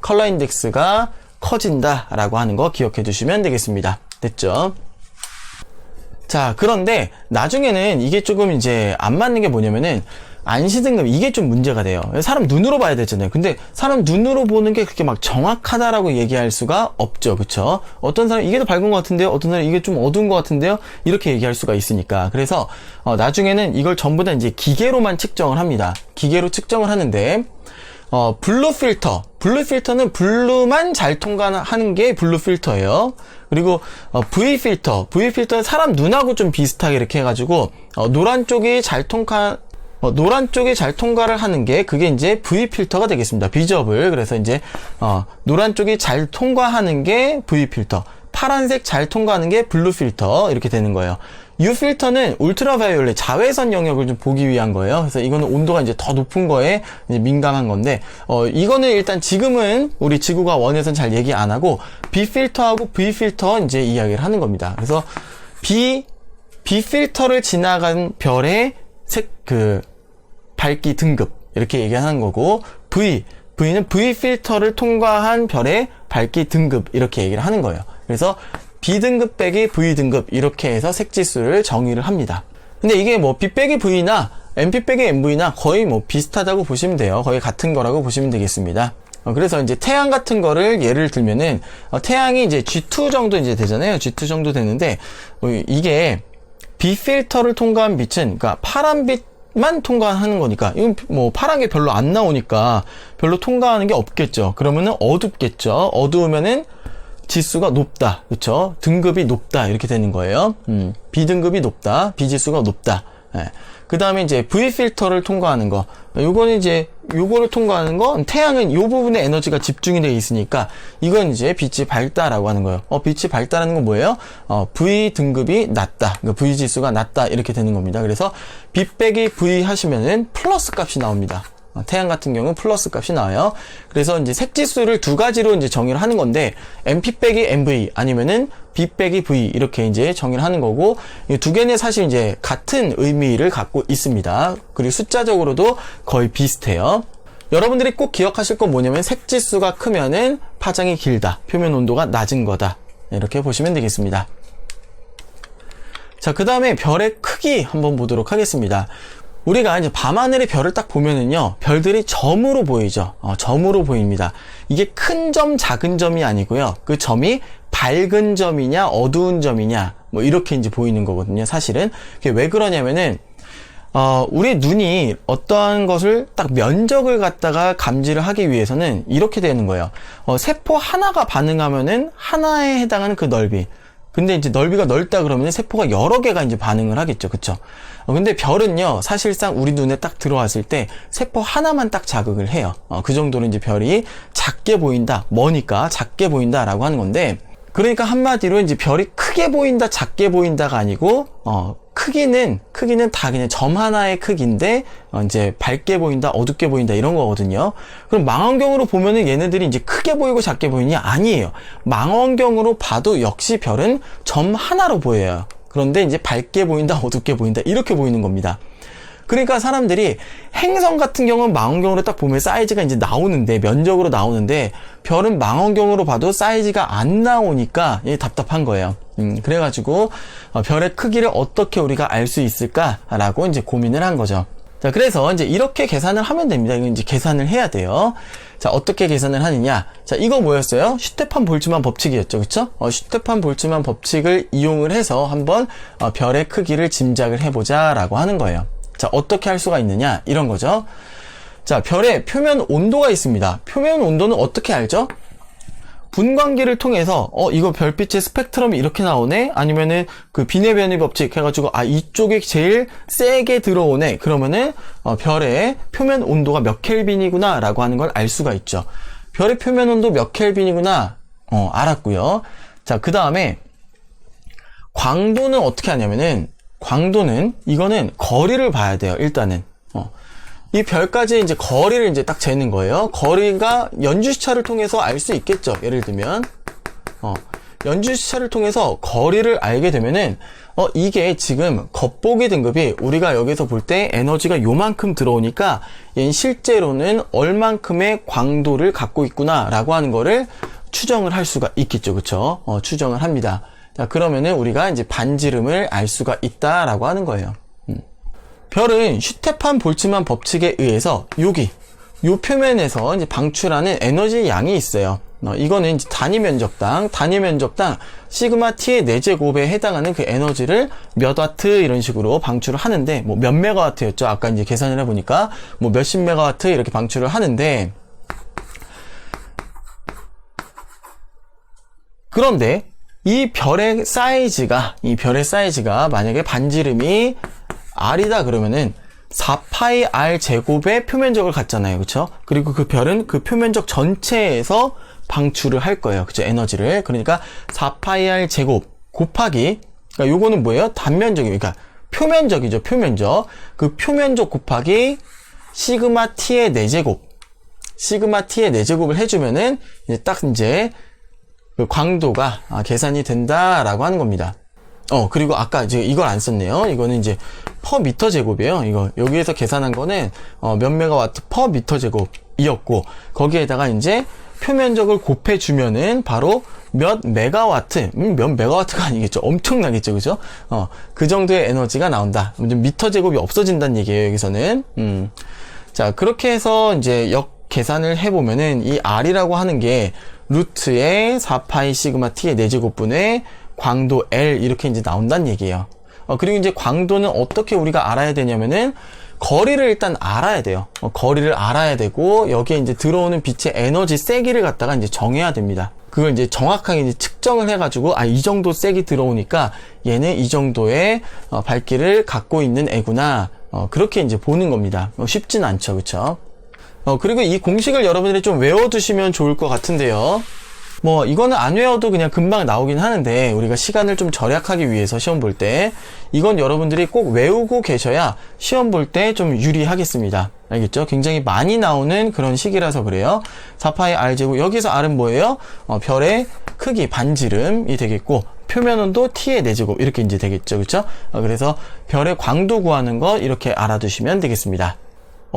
컬러 인덱스가 커진다라고 하는 거 기억해 두시면 되겠습니다. 됐죠? 자, 그런데 나중에는 이게 조금 이제 안 맞는 게 뭐냐면은 안시등급 이게 좀 문제가 돼요. 사람 눈으로 봐야 되잖아요. 근데 사람 눈으로 보는 게 그렇게 막 정확하다라고 얘기할 수가 없죠. 그쵸? 어떤 사람 이게 더 밝은 것 같은데요. 어떤 사람 이게 좀 어두운 것 같은데요. 이렇게 얘기할 수가 있으니까. 그래서 나중에는 이걸 전부 다 이제 기계로만 측정을 합니다. 기계로 측정을 하는데 블루 필터는 블루만 잘 통과하는 게 블루 필터예요. 그리고 V 필터는 사람 눈하고 좀 비슷하게 이렇게 해가지고 노란 쪽이 잘 통과를 하는 게 그게 이제 V 필터가 되겠습니다. 비저블. 그래서 이제 노란 쪽이 잘 통과하는 게 V 필터, 파란색 잘 통과하는 게 블루 필터 이렇게 되는 거예요. U 필터는 울트라바이올렛 자외선 영역을 좀 보기 위한 거예요. 그래서 이거는 온도가 이제 더 높은 거에 이제 민감한 건데 이거는 일단 지금은 우리 지구가 원에선 잘 얘기 안 하고 B 필터하고 V 필터 이제 이야기를 하는 겁니다. 그래서 B 필터를 지나간 별의 밝기 등급 이렇게 얘기하는 거고 V는 V 필터를 통과한 별의 밝기 등급 이렇게 얘기를 하는 거예요. 그래서 B등급 빼기 V등급 이렇게 해서 색지수를 정의를 합니다. 근데 이게 뭐 B 빼기 V나 MP 빼기 MV나 거의 뭐 비슷하다고 보시면 돼요. 거의 같은 거라고 보시면 되겠습니다. 그래서 이제 태양 같은 거를 예를 들면은 태양이 이제 G2 정도 이제 되잖아요. G2 정도 되는데 이게 B 필터를 통과한 빛은 그러니까 파란빛만 통과하는 거니까 이건 뭐 파란 게 별로 안 나오니까 별로 통과하는 게 없겠죠. 그러면은 어둡겠죠. 어두우면은 지수가 높다. 그쵸? 등급이 높다. 이렇게 되는 거예요. B등급이 높다. B지수가 높다. 예. 그 다음에 이제 V 필터를 통과하는 거. 요거는 이제, 요거를 통과하는 거, 태양은 요 부분에 에너지가 집중이 되어 있으니까, 이건 이제 빛이 밝다라고 하는 거예요. 빛이 밝다라는 건 뭐예요? V 등급이 낮다. 그러니까 V 지수가 낮다. 이렇게 되는 겁니다. 그래서 B 빼기 V 하시면은 플러스 값이 나옵니다. 태양 같은 경우는 플러스 값이 나와요. 그래서 이제 색지수를 두 가지로 이제 정의를 하는 건데, MP 빼기 MV 아니면은 B 빼기 V 이렇게 이제 정의를 하는 거고, 이 두 개는 사실 이제 같은 의미를 갖고 있습니다. 그리고 숫자적으로도 거의 비슷해요. 여러분들이 꼭 기억하실 건 뭐냐면 색지수가 크면은 파장이 길다, 표면 온도가 낮은 거다, 이렇게 보시면 되겠습니다. 자, 그 다음에 별의 크기 한번 보도록 하겠습니다. 우리가 이제 밤하늘의 별을 딱 보면은요, 별들이 점으로 보이죠. 점으로 보입니다. 이게 큰 점, 작은 점이 아니고요. 그 점이 밝은 점이냐, 어두운 점이냐, 뭐 이렇게 이제 보이는 거거든요. 사실은 그게 왜 그러냐면은 우리 눈이 어떠한 것을 딱 면적을 갖다가 감지를 하기 위해서는 이렇게 되는 거예요. 세포 하나가 반응하면은 하나에 해당하는 그 넓이. 근데 이제 넓이가 넓다 그러면 세포가 여러 개가 이제 반응을 하겠죠. 그쵸? 근데 별은요, 사실상 우리 눈에 딱 들어왔을 때 세포 하나만 딱 자극을 해요. 그 정도로 이제 별이 작게 보인다, 머니까 작게 보인다라고 하는 건데, 그러니까 한마디로 이제 별이 크게 보인다, 작게 보인다가 아니고, 크기는 다 그냥 점 하나의 크기인데, 이제 밝게 보인다, 어둡게 보인다, 이런 거거든요. 그럼 망원경으로 보면은 얘네들이 이제 크게 보이고 작게 보이냐? 아니에요. 망원경으로 봐도 역시 별은 점 하나로 보여요. 그런데 이제 밝게 보인다, 어둡게 보인다, 이렇게 보이는 겁니다. 그러니까 사람들이 행성 같은 경우는 망원경으로 딱 보면 사이즈가 이제 나오는데, 면적으로 나오는데, 별은 망원경으로 봐도 사이즈가 안 나오니까 답답한 거예요. 그래가지고 별의 크기를 어떻게 우리가 알 수 있을까라고 이제 고민을 한 거죠. 자, 그래서 이제 이렇게 계산을 하면 됩니다. 이거 이제 계산을 해야 돼요. 자, 어떻게 계산을 하느냐? 자, 이거 뭐였어요? 슈테판 볼츠만 법칙이었죠, 그쵸? 슈테판 볼츠만 법칙을 이용을 해서 한번 별의 크기를 짐작을 해보자라고 하는 거예요. 자, 어떻게 할 수가 있느냐? 이런 거죠. 자, 별의 표면 온도가 있습니다. 표면 온도는 어떻게 알죠? 분광기를 통해서 이거 별빛의 스펙트럼이 이렇게 나오네? 아니면은 그 비례 변이 법칙 해가지고 이쪽이 제일 세게 들어오네? 그러면은 별의 표면 온도가 몇 켈빈이구나 라고 하는 걸 알 수가 있죠. 별의 표면 온도 몇 켈빈이구나 알았고요. 자, 그 다음에 광도는 어떻게 하냐면은, 광도는 이거는 거리를 봐야 돼요. 일단은 이 별까지 이제 거리를 이제 딱 재는 거예요. 거리가 연주시차를 통해서 알 수 있겠죠. 예를 들면 연주시차를 통해서 거리를 알게 되면은 이게 지금 겉보기 등급이 우리가 여기서 볼 때 에너지가 요만큼 들어오니까 얘는 실제로는 얼만큼의 광도를 갖고 있구나 라고 하는 거를 추정을 할 수가 있겠죠. 그쵸? 추정을 합니다. 자, 그러면은 우리가 이제 반지름을 알 수가 있다라고 하는 거예요. 별은 슈테판 볼츠만 법칙에 의해서 요 표면에서 이제 방출하는 에너지 양이 있어요. 이거는 이제 단위 면적당 시그마 t의 4제곱에 해당하는 그 에너지를 몇 와트 이런 식으로 방출을 하는데, 뭐 몇 메가와트였죠. 아까 이제 계산을 해보니까 뭐 몇십 메가와트 이렇게 방출을 하는데, 그런데 이 별의 사이즈가 만약에 반지름이 R이다 그러면은 4파이 R 제곱의 표면적을 갖잖아요. 그쵸? 그리고 그 별은 그 표면적 전체에서 방출을 할 거예요. 그쵸? 에너지를. 그러니까 4파이 R 제곱 곱하기, 그러니까 요거는 뭐예요? 단면적이에요. 그러니까 표면적이죠. 표면적. 그 표면적 곱하기 시그마 T의 4제곱. 시그마 T의 4제곱을 해주면은 이제 딱 이제 그 광도가 계산이 된다라고 하는 겁니다. 그리고 아까 이제 이걸 안 썼네요. 이거는 이제 퍼 미터 제곱이에요. 이거 여기에서 계산한 거는 몇 메가와트 퍼 미터 제곱이었고, 거기에다가 이제 표면적을 곱해 주면은 바로 몇 메가와트, 몇 메가와트가 아니겠죠. 엄청나겠죠. 그죠? 그 정도의 에너지가 나온다. 미터 제곱이 없어진다는 얘기예요, 여기서는. 자, 그렇게 해서 이제 계산을 해보면은 이 R이라고 하는 게 루트의 4파이 시그마 t의 4제곱분의 광도 L 이렇게 이제 나온다는 얘기예요. 그리고 이제 광도는 어떻게 우리가 알아야 되냐면은 거리를 일단 알아야 돼요. 거리를 알아야 되고, 여기에 이제 들어오는 빛의 에너지 세기를 갖다가 이제 정해야 됩니다. 그걸 이제 정확하게 이제 측정을 해가지고 이 정도 세기 들어오니까 얘는 이 정도의 밝기를 갖고 있는 애구나. 그렇게 이제 보는 겁니다. 쉽진 않죠, 그렇죠? 그리고 이 공식을 여러분들이 좀 외워두시면 좋을 것 같은데요. 뭐 이거는 안 외워도 그냥 금방 나오긴 하는데, 우리가 시간을 좀 절약하기 위해서 시험 볼 때 이건 여러분들이 꼭 외우고 계셔야 시험 볼 때 좀 유리하겠습니다. 알겠죠? 굉장히 많이 나오는 그런 식이라서 그래요. 4파이 R제곱, 여기서 R은 뭐예요? 별의 크기, 반지름이 되겠고, 표면 온도 T의 4제곱 이렇게 이제 되겠죠. 그렇죠? 그래서 별의 광도 구하는 거 이렇게 알아두시면 되겠습니다.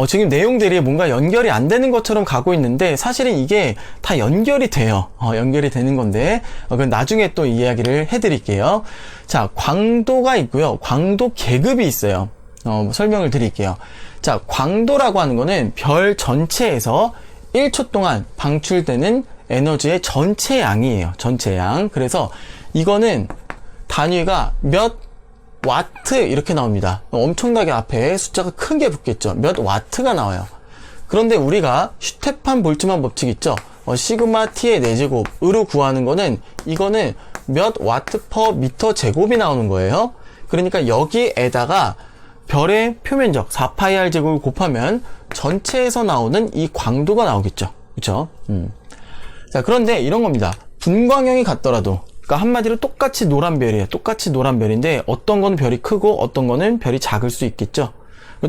지금 내용들이 뭔가 연결이 안 되는 것처럼 가고 있는데 사실은 이게 다 연결이 돼요. 연결이 되는 건데 그건 나중에 또 이야기를 해드릴게요. 자, 광도가 있고요. 광도 계급이 있어요. 설명을 드릴게요. 자, 광도라고 하는 거는 별 전체에서 1초 동안 방출되는 에너지의 전체 양이에요. 전체 양. 그래서 이거는 단위가 몇 와트 이렇게 나옵니다. 엄청나게 앞에 숫자가 큰 게 붙겠죠. 몇 와트가 나와요. 그런데 우리가 슈테판 볼트만 법칙 있죠. 시그마 t의 4제곱으로 구하는 거는 이거는 몇 와트 퍼 미터 제곱이 나오는 거예요. 그러니까 여기에다가 별의 표면적 4파이 r 제곱을 곱하면 전체에서 나오는 이 광도가 나오겠죠. 그렇죠? 자, 그런데 이런 겁니다. 분광형이 같더라도, 그러니까 한마디로 똑같이 노란 별이에요. 똑같이 노란 별인데 어떤 거는 별이 크고 어떤 거는 별이 작을 수 있겠죠.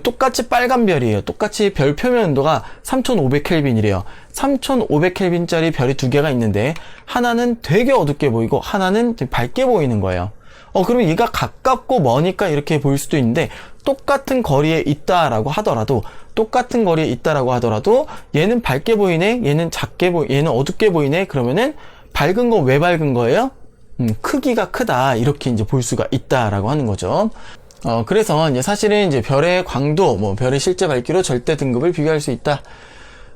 똑같이 빨간 별이에요. 똑같이 별 표면 온도가 3500켈빈이래요. 3500켈빈짜리 별이 두 개가 있는데 하나는 되게 어둡게 보이고 하나는 되게 밝게 보이는 거예요. 그러면 얘가 가깝고 머니까 이렇게 보일 수도 있는데 똑같은 거리에 있다라고 하더라도 얘는 밝게 보이네, 얘는 얘는 어둡게 보이네. 그러면은 밝은 거 왜 밝은 거예요? 크기가 크다, 이렇게 이제 볼 수가 있다라고 하는 거죠. 그래서 이제 사실은 이제 별의 광도, 별의 실제 밝기로 절대 등급을 비교할 수 있다.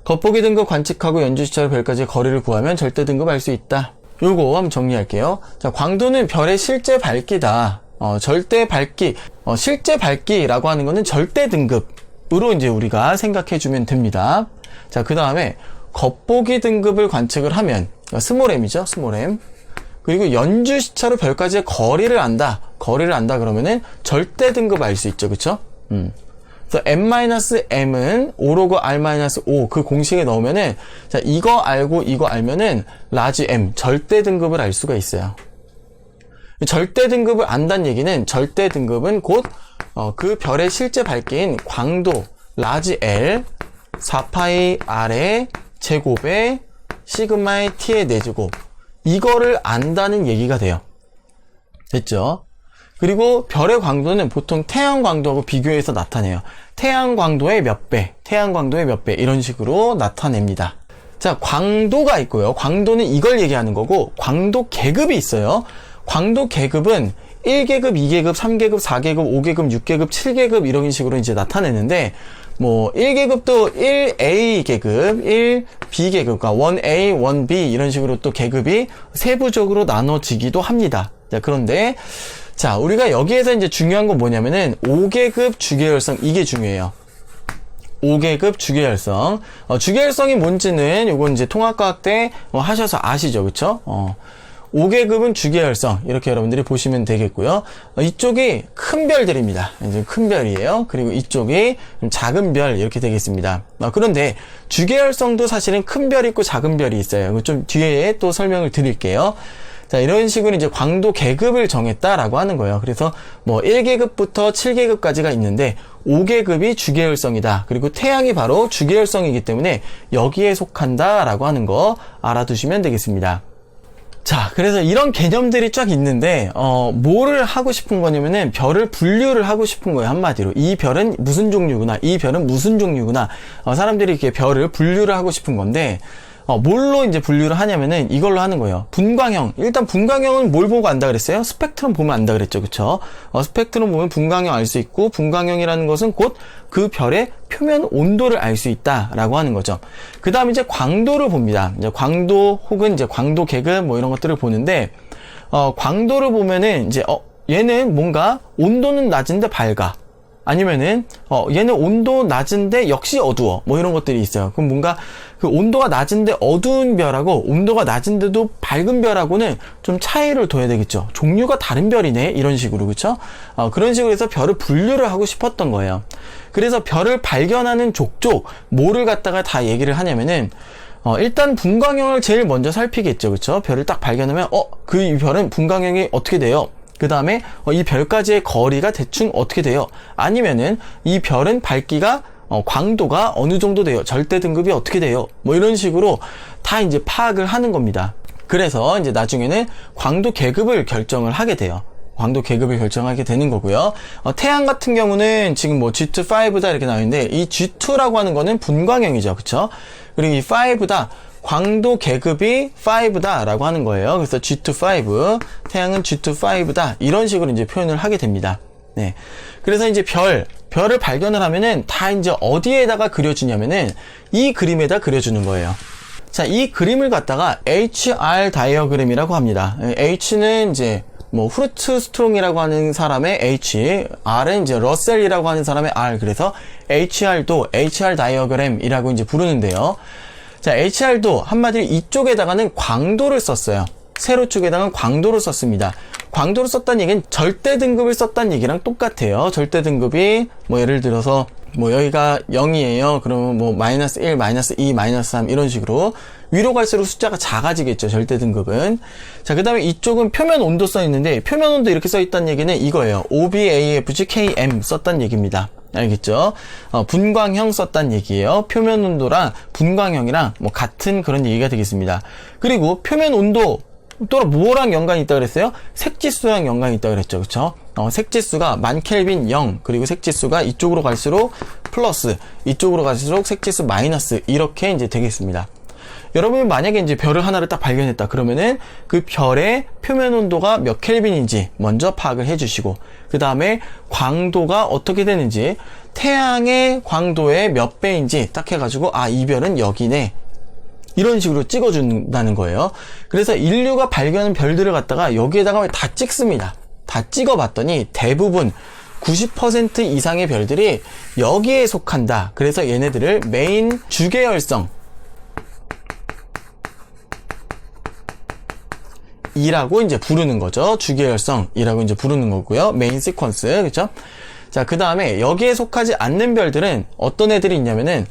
겉보기 등급 관측하고 연주 시차로 별까지의 거리를 구하면 절대 등급 알 수 있다. 요거 한번 정리할게요. 자, 광도는 별의 실제 밝기다. 절대 밝기, 실제 밝기라고 하는 거는 절대 등급으로 이제 우리가 생각해 주면 됩니다. 자, 그 다음에 겉보기 등급을 관측을 하면, 스몰 m이죠, 스몰 m. 그리고 연주 시차로 별까지의 거리를 안다 그러면은 절대 등급 알 수 있죠. 그쵸? 그래서 m-m은 5로그 r-5 그 공식에 넣으면은, 자, 이거 알고 이거 알면은 라지 m 절대 등급을 알 수가 있어요. 절대 등급을 안다는 얘기는, 절대 등급은 곧 그 별의 실제 밝기인 광도 라지 L 4파이 R의 제곱에 시그마의 T의 4제곱, 이거를 안다는 얘기가 돼요. 됐죠? 그리고 별의 광도는 보통 태양 광도하고 비교해서 나타내요. 태양 광도의 몇 배, 이런 식으로 나타냅니다. 자, 광도가 있고요. 광도는 이걸 얘기하는 거고, 광도 계급이 있어요. 광도 계급은 1계급, 2계급, 3계급, 4계급, 5계급, 6계급, 7계급 이런 식으로 이제 나타내는데, 1계급도 1A 계급, 1B 계급, 그러니까 1A, 1B 이런 식으로 또 계급이 세부적으로 나눠지기도 합니다. 자, 그런데 자, 우리가 여기에서 이제 중요한 건 뭐냐면은 5계급 주계열성, 이게 중요해요. 5계급 주계열성. 주계열성이 뭔지는 요건 이제 통합과학 때 하셔서 아시죠. 그쵸? 5계급은 주계열성, 이렇게 여러분들이 보시면 되겠고요. 이쪽이 큰 별들입니다. 이제 큰 별이에요. 그리고 이쪽이 작은 별, 이렇게 되겠습니다. 그런데 주계열성도 사실은 큰 별이 있고 작은 별이 있어요. 좀 뒤에 또 설명을 드릴게요. 자, 이런 식으로 이제 광도 계급을 정했다라고 하는 거예요. 그래서 1계급부터 7계급까지가 있는데 5계급이 주계열성이다. 그리고 태양이 바로 주계열성이기 때문에 여기에 속한다라고 하는 거 알아두시면 되겠습니다. 자, 그래서 이런 개념들이 쫙 있는데 뭐를 하고 싶은 거냐면은 별을 분류를 하고 싶은 거예요. 한마디로 이 별은 무슨 종류구나, 이 별은 무슨 종류구나. 사람들이 이렇게 별을 분류를 하고 싶은 건데 뭘로 이제 분류를 하냐면은 이걸로 하는 거예요. 분광형. 일단 분광형은 뭘 보고 안다 그랬어요? 스펙트럼 보면 안다 그랬죠. 그쵸? 스펙트럼 보면 분광형 알 수 있고, 분광형이라는 것은 곧 그 별의 표면 온도를 알 수 있다라고 하는 거죠. 그 다음에 이제 광도를 봅니다. 이제 광도 혹은 이제 광도 계급 이런 것들을 보는데, 광도를 보면은 이제 얘는 뭔가 온도는 낮은데 밝아. 아니면은 얘는 온도 낮은데 역시 어두워, 이런 것들이 있어요. 그럼 뭔가 그 온도가 낮은데 어두운 별하고 온도가 낮은데도 밝은 별하고는 좀 차이를 둬야 되겠죠. 종류가 다른 별이네, 이런 식으로. 그쵸? 그런 식으로 해서 별을 분류를 하고 싶었던 거예요. 그래서 별을 발견하는 족족 뭐를 갖다가 다 얘기를 하냐면은 일단 분광형을 제일 먼저 살피겠죠. 그쵸? 별을 딱 발견하면 그 별은 분광형이 어떻게 돼요? 그 다음에 이 별까지의 거리가 대충 어떻게 돼요? 아니면은 이 별은 밝기가 광도가 어느 정도 돼요? 절대 등급이 어떻게 돼요? 이런 식으로 다 이제 파악을 하는 겁니다. 그래서 이제 나중에는 광도 계급을 결정을 하게 돼요. 광도 계급을 결정하게 되는 거고요. 태양 같은 경우는 지금 뭐 G2, 5다 이렇게 나오는데 이 G2라고 하는 거는 분광형이죠. 그쵸? 그리고 이 5다 광도 계급이 5다 라고 하는 거예요. 그래서 G2, 5 태양은 G2, 5다 이런 식으로 이제 표현을 하게 됩니다. 네. 그래서 이제 별을 발견을 하면은 다 이제 어디에다가 그려주냐면은 이 그림에다 그려주는 거예요. 자, 이 그림을 갖다가 HR 다이어그램이라고 합니다. H는 이제 뭐 후르트 스트롱이라고 하는 사람의 H, R은 이제 러셀이라고 하는 사람의 R. 그래서 HR도 HR 다이어그램이라고 이제 부르는데요. 자, HR도 한마디로 이쪽에다가는 광도를 썼어요. 세로 쪽에다가는 광도를 썼습니다. 광도를 썼다는 얘기는 절대 등급을 썼다는 얘기랑 똑같아요. 절대 등급이 뭐 예를 들어서 뭐 여기가 0이에요. 그러면 뭐 마이너스 1, 마이너스 2, 마이너스 3 이런 식으로 위로 갈수록 숫자가 작아지겠죠. 절대 등급은. 자, 그 다음에 이쪽은 표면 온도 써 있는데 표면 온도 이렇게 써 있다는 얘기는 이거예요. OBAFG KM 썼다는 얘기입니다. 알겠죠? 분광형 썼다는 얘기예요. 표면 온도랑 분광형이랑 뭐 같은 그런 얘기가 되겠습니다. 그리고 표면 온도 또 뭐랑 연관이 있다 그랬어요? 색지수랑 연관이 있다 그랬죠. 그쵸? 색지수가 만켈빈 0, 그리고 색지수가 이쪽으로 갈수록 플러스, 이쪽으로 갈수록 색지수 마이너스, 이렇게 이제 되겠습니다. 여러분이 만약에 이제 별을 하나를 딱 발견했다 그러면은 그 별의 표면 온도가 몇 켈빈인지 먼저 파악을 해주시고, 그 다음에 광도가 어떻게 되는지, 태양의 광도의 몇 배인지 딱 해가지고 아, 이 별은 여기네, 이런 식으로 찍어준다는 거예요. 그래서 인류가 발견한 별들을 갖다가 여기에다가 다 찍습니다. 다 찍어봤더니 대부분 90% 이상의 별들이 여기에 속한다. 그래서 얘네들을 메인 주계열성 이라고 이제 부르는 거죠. 주계열성이라고 이제 부르는 거고요. 메인 시퀀스, 그렇죠? 자, 그 다음에 여기에 속하지 않는 별들은 어떤 애들이 있냐면은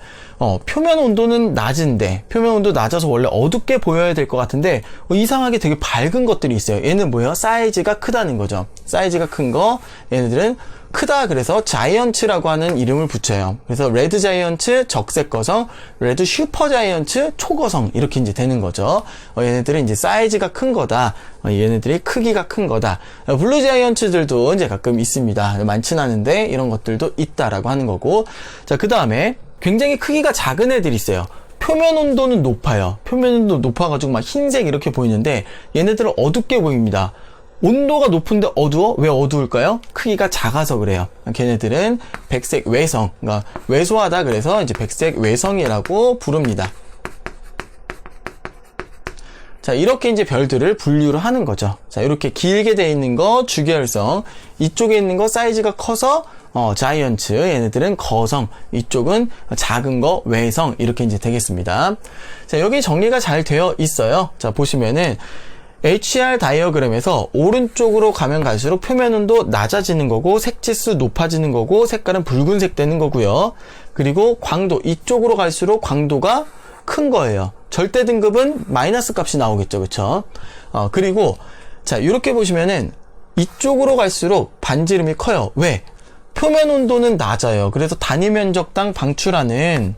표면 온도는 낮은데, 표면 온도 낮아서 원래 어둡게 보여야 될 것 같은데 이상하게 되게 밝은 것들이 있어요. 얘는 뭐예요? 사이즈가 크다는 거죠. 사이즈가 큰 거, 얘네들은 크다. 그래서 자이언츠라고 하는 이름을 붙여요. 그래서 레드 자이언츠 적색 거성, 레드 슈퍼 자이언츠 초거성, 이렇게 이제 되는 거죠. 얘네들은 이제 사이즈가 큰 거다. 얘네들이 크기가 큰 거다. 블루 자이언츠들도 이제 가끔 있습니다. 많진 않은데 이런 것들도 있다라고 하는 거고. 자, 그 다음에 굉장히 크기가 작은 애들이 있어요. 표면 온도는 높아요. 표면 온도 높아가지고 막 흰색 이렇게 보이는데 얘네들은 어둡게 보입니다. 온도가 높은데 어두워? 왜 어두울까요? 크기가 작아서 그래요. 걔네들은 백색 외성, 그러니까 왜소하다, 그래서 이제 백색 외성이라고 부릅니다. 자, 이렇게 이제 별들을 분류를 하는 거죠. 자, 이렇게 길게 돼 있는 거 주계열성, 이쪽에 있는 거 사이즈가 커서 자이언츠, 얘네들은 거성, 이쪽은 작은 거 외성, 이렇게 이제 되겠습니다. 자, 여기 정리가 잘 되어 있어요. 자, 보시면은 HR 다이어그램에서 오른쪽으로 가면 갈수록 표면 온도 낮아지는 거고, 색지수 높아지는 거고, 색깔은 붉은색 되는 거고요. 그리고 광도, 이쪽으로 갈수록 광도가 큰 거예요. 절대 등급은 마이너스 값이 나오겠죠. 그쵸? 그리고 자, 이렇게 보시면은 이쪽으로 갈수록 반지름이 커요. 왜? 표면 온도는 낮아요. 그래서 단위 면적당 방출하는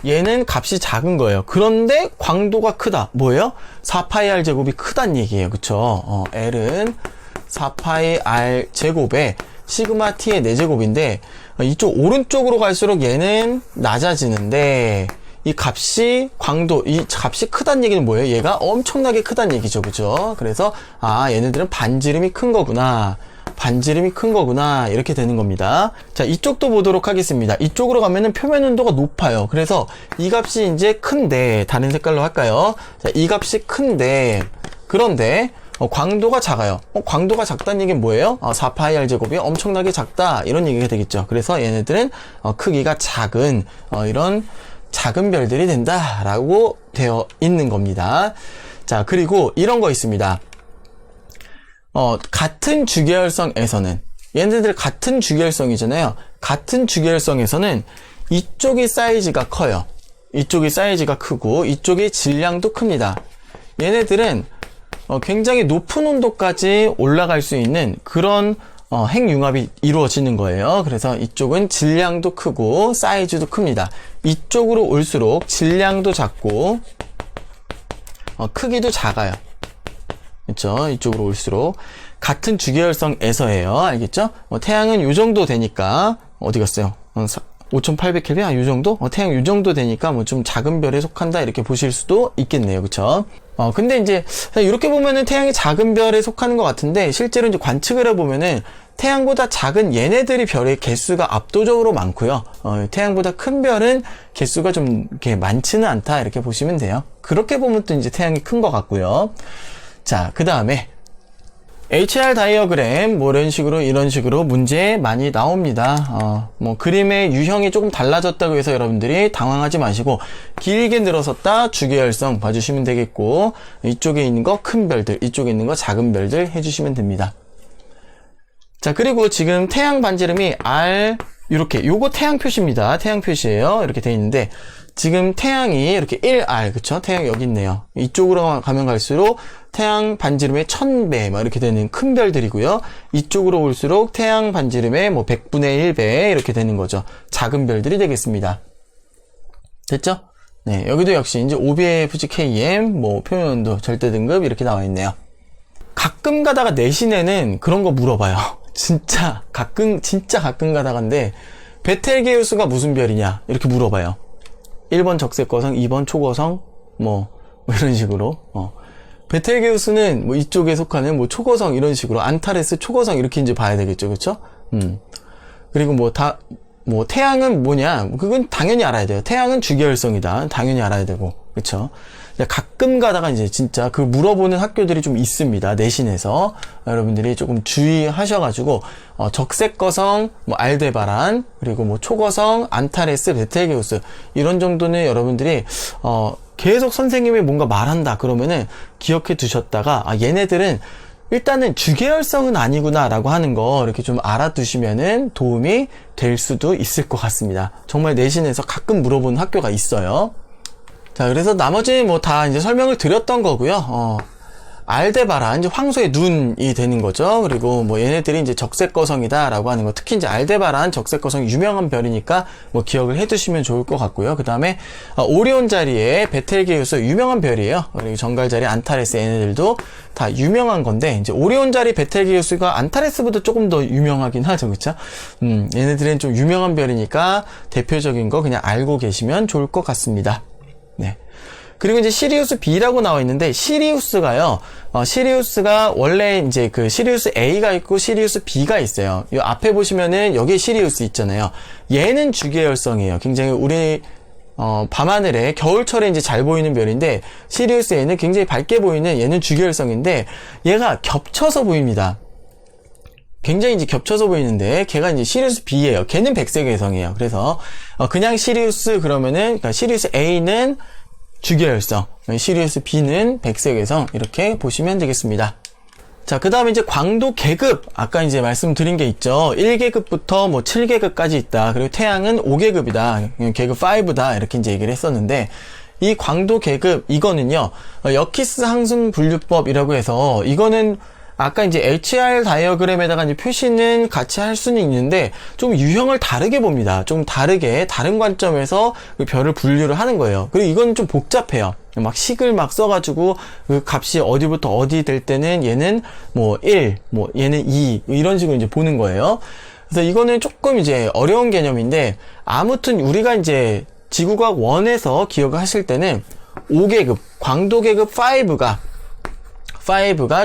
얘는 값이 작은 거예요. 그런데 광도가 크다. 뭐예요? 4파이 r 제곱이 크다는 얘기예요. 그쵸? L은 4파이 r 제곱에 시그마 t의 4제곱인데 이쪽 오른쪽으로 갈수록 얘는 낮아지는데 이 값이 광도, 이 값이 크다는 얘기는 뭐예요? 얘가 엄청나게 크다는 얘기죠. 그죠? 그래서 아, 얘네들은 반지름이 큰 거구나. 반지름이 큰 거구나, 이렇게 되는 겁니다. 자, 이쪽도 보도록 하겠습니다. 이쪽으로 가면은 표면 온도가 높아요. 그래서 이 값이 이제 큰데, 다른 색깔로 할까요? 자, 이 값이 큰데, 그런데 광도가 작아요. 광도가 작다는 얘기는 뭐예요? 4파이 r 제곱이 엄청나게 작다, 이런 얘기가 되겠죠. 그래서 얘네들은 크기가 작은 이런 작은 별들이 된다라고 되어 있는 겁니다. 자, 그리고 이런 거 있습니다. 같은 주계열성에서는, 얘네들 같은 주계열성이잖아요. 같은 주계열성에서는 이쪽이 사이즈가 커요. 이쪽이 사이즈가 크고 이쪽이 질량도 큽니다. 얘네들은 굉장히 높은 온도까지 올라갈 수 있는 그런 핵융합이 이루어지는 거예요. 그래서 이쪽은 질량도 크고 사이즈도 큽니다. 이쪽으로 올수록 질량도 작고 크기도 작아요. 그렇죠? 이쪽으로 올수록 같은 주계열성에서예요. 알겠죠? 태양은 요 정도 되니까 어디 갔어요? 5800켈빈? 요 정도? 태양 요 정도 되니까 뭐 좀 작은 별에 속한다 이렇게 보실 수도 있겠네요. 그쵸? 근데 이제 이렇게 보면은 태양이 작은 별에 속하는 것 같은데 실제로 이제 관측을 해보면은 태양보다 작은 얘네들이 별의 개수가 압도적으로 많고요. 태양보다 큰 별은 개수가 좀 이렇게 많지는 않다 이렇게 보시면 돼요. 그렇게 보면 또 이제 태양이 큰 것 같고요. 자, 그 다음에 HR 다이어그램 뭐 이런 식으로 문제 많이 나옵니다. 뭐 그림의 유형이 조금 달라졌다고 해서 여러분들이 당황하지 마시고 길게 늘어섰다 주계열성 봐주시면 되겠고 이쪽에 있는 거 큰 별들, 이쪽에 있는 거 작은 별들 해주시면 됩니다. 자, 그리고 지금 태양 반지름이 R 이렇게 요거 태양 표시입니다. 태양 표시예요. 이렇게 돼 있는데 지금 태양이 이렇게 1R 그쵸? 태양이 여기 있네요. 이쪽으로 가면 갈수록 태양 반지름의 1000배 막 이렇게 되는 큰 별들이고요. 이쪽으로 올수록 태양 반지름의 뭐 100분의 1배 이렇게 되는 거죠. 작은 별들이 되겠습니다. 됐죠? 네, 여기도 역시 이제 OBFG KM 뭐 표면온도 절대 등급 이렇게 나와 있네요. 가끔 가다가 내신에는 그런 거 물어봐요. 진짜 가끔 가다가인데 베텔게우스가 무슨 별이냐 이렇게 물어봐요. 1번 적색거성, 2번 초거성 뭐 이런 식으로 베텔게우스는 뭐 이쪽에 속하는 뭐 초거성 이런 식으로 안타레스 초거성 이렇게 이제 봐야 되겠죠. 그쵸? 그리고 뭐 태양은 뭐냐 그건 당연히 알아야 돼요. 태양은 주계열성이다 당연히 알아야 되고 그쵸? 가끔 가다가 이제 진짜 그 물어보는 학교들이 좀 있습니다. 내신에서 여러분들이 조금 주의하셔가지고 적색거성, 뭐 알데바란, 그리고 뭐 초거성, 안타레스, 베텔게우스 이런 정도는 여러분들이 계속 선생님이 뭔가 말한다 그러면은 기억해 두셨다가 얘네들은 일단은 주계열성은 아니구나 라고 하는 거 이렇게 좀 알아두시면은 도움이 될 수도 있을 것 같습니다. 정말 내신에서 가끔 물어보는 학교가 있어요. 자, 그래서 나머지 뭐 다 이제 설명을 드렸던 거고요. 알데바란 이제 황소의 눈이 되는 거죠. 그리고 뭐 얘네들이 이제 적색거성이다라고 하는 거. 특히 이제 알데바란 적색거성이 유명한 별이니까 뭐 기억을 해두시면 좋을 것 같고요. 그 다음에 오리온 자리에 베텔게우스 유명한 별이에요. 그리고 정갈 자리 안타레스 얘네들도 다 유명한 건데 이제 오리온 자리 베텔게우스가 안타레스보다 조금 더 유명하긴 하죠, 그렇죠? 얘네들은 좀 유명한 별이니까 대표적인 거 그냥 알고 계시면 좋을 것 같습니다. 네. 그리고 이제 시리우스 B라고 나와 있는데 시리우스가요. 시리우스가 원래 이제 그 시리우스 A가 있고 시리우스 B가 있어요. 이 앞에 보시면은 여기 시리우스 있잖아요. 얘는 주계열성이에요. 굉장히 우리 밤하늘에 겨울철에 이제 잘 보이는 별인데 시리우스 A는 굉장히 밝게 보이는 얘는 주계열성인데 얘가 겹쳐서 보입니다. 굉장히 이제 겹쳐서 보이는데 걔가 이제 시리우스 B예요. 걔는 백색외성이에요. 그래서 그냥 시리우스 그러면은 그러니까 시리우스 A는 주계열성, 시리우스 B는 백색외성 이렇게 보시면 되겠습니다. 자, 그 다음에 이제 광도 계급 아까 이제 말씀드린 게 있죠. 1계급부터 뭐 7계급까지 있다. 그리고 태양은 5계급이다. 계급 5다. 이렇게 이제 얘기를 했었는데 이 광도 계급 이거는요. 여키스 항승 분류법이라고 해서 이거는 아까 이제 HR 다이어그램에다가 이제 표시는 같이 할 수는 있는데 좀 유형을 다르게 봅니다. 좀 다르게 다른 관점에서 그 별을 분류를 하는 거예요. 그리고 이건 좀 복잡해요. 막 식을 막 써가지고 그 값이 어디부터 어디 될 때는 얘는 뭐 1, 뭐 얘는 2 이런 식으로 이제 보는 거예요. 그래서 이거는 조금 이제 어려운 개념인데 아무튼 우리가 이제 지구과학 1에서 기억을 하실 때는 5계급 광도 계급 5가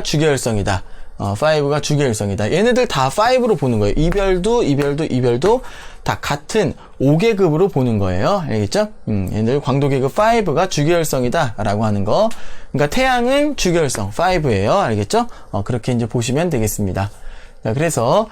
주계열성이다. 5가 주계열성이다. 얘네들 다 5로 보는 거예요. 이별도 다 같은 5계급으로 보는 거예요. 알겠죠? 얘네들 광도 계급 5가 주계열성이다. 라고 하는 거. 그러니까 태양은 주계열성 5예요. 알겠죠? 그렇게 이제 보시면 되겠습니다. 자, 그래서,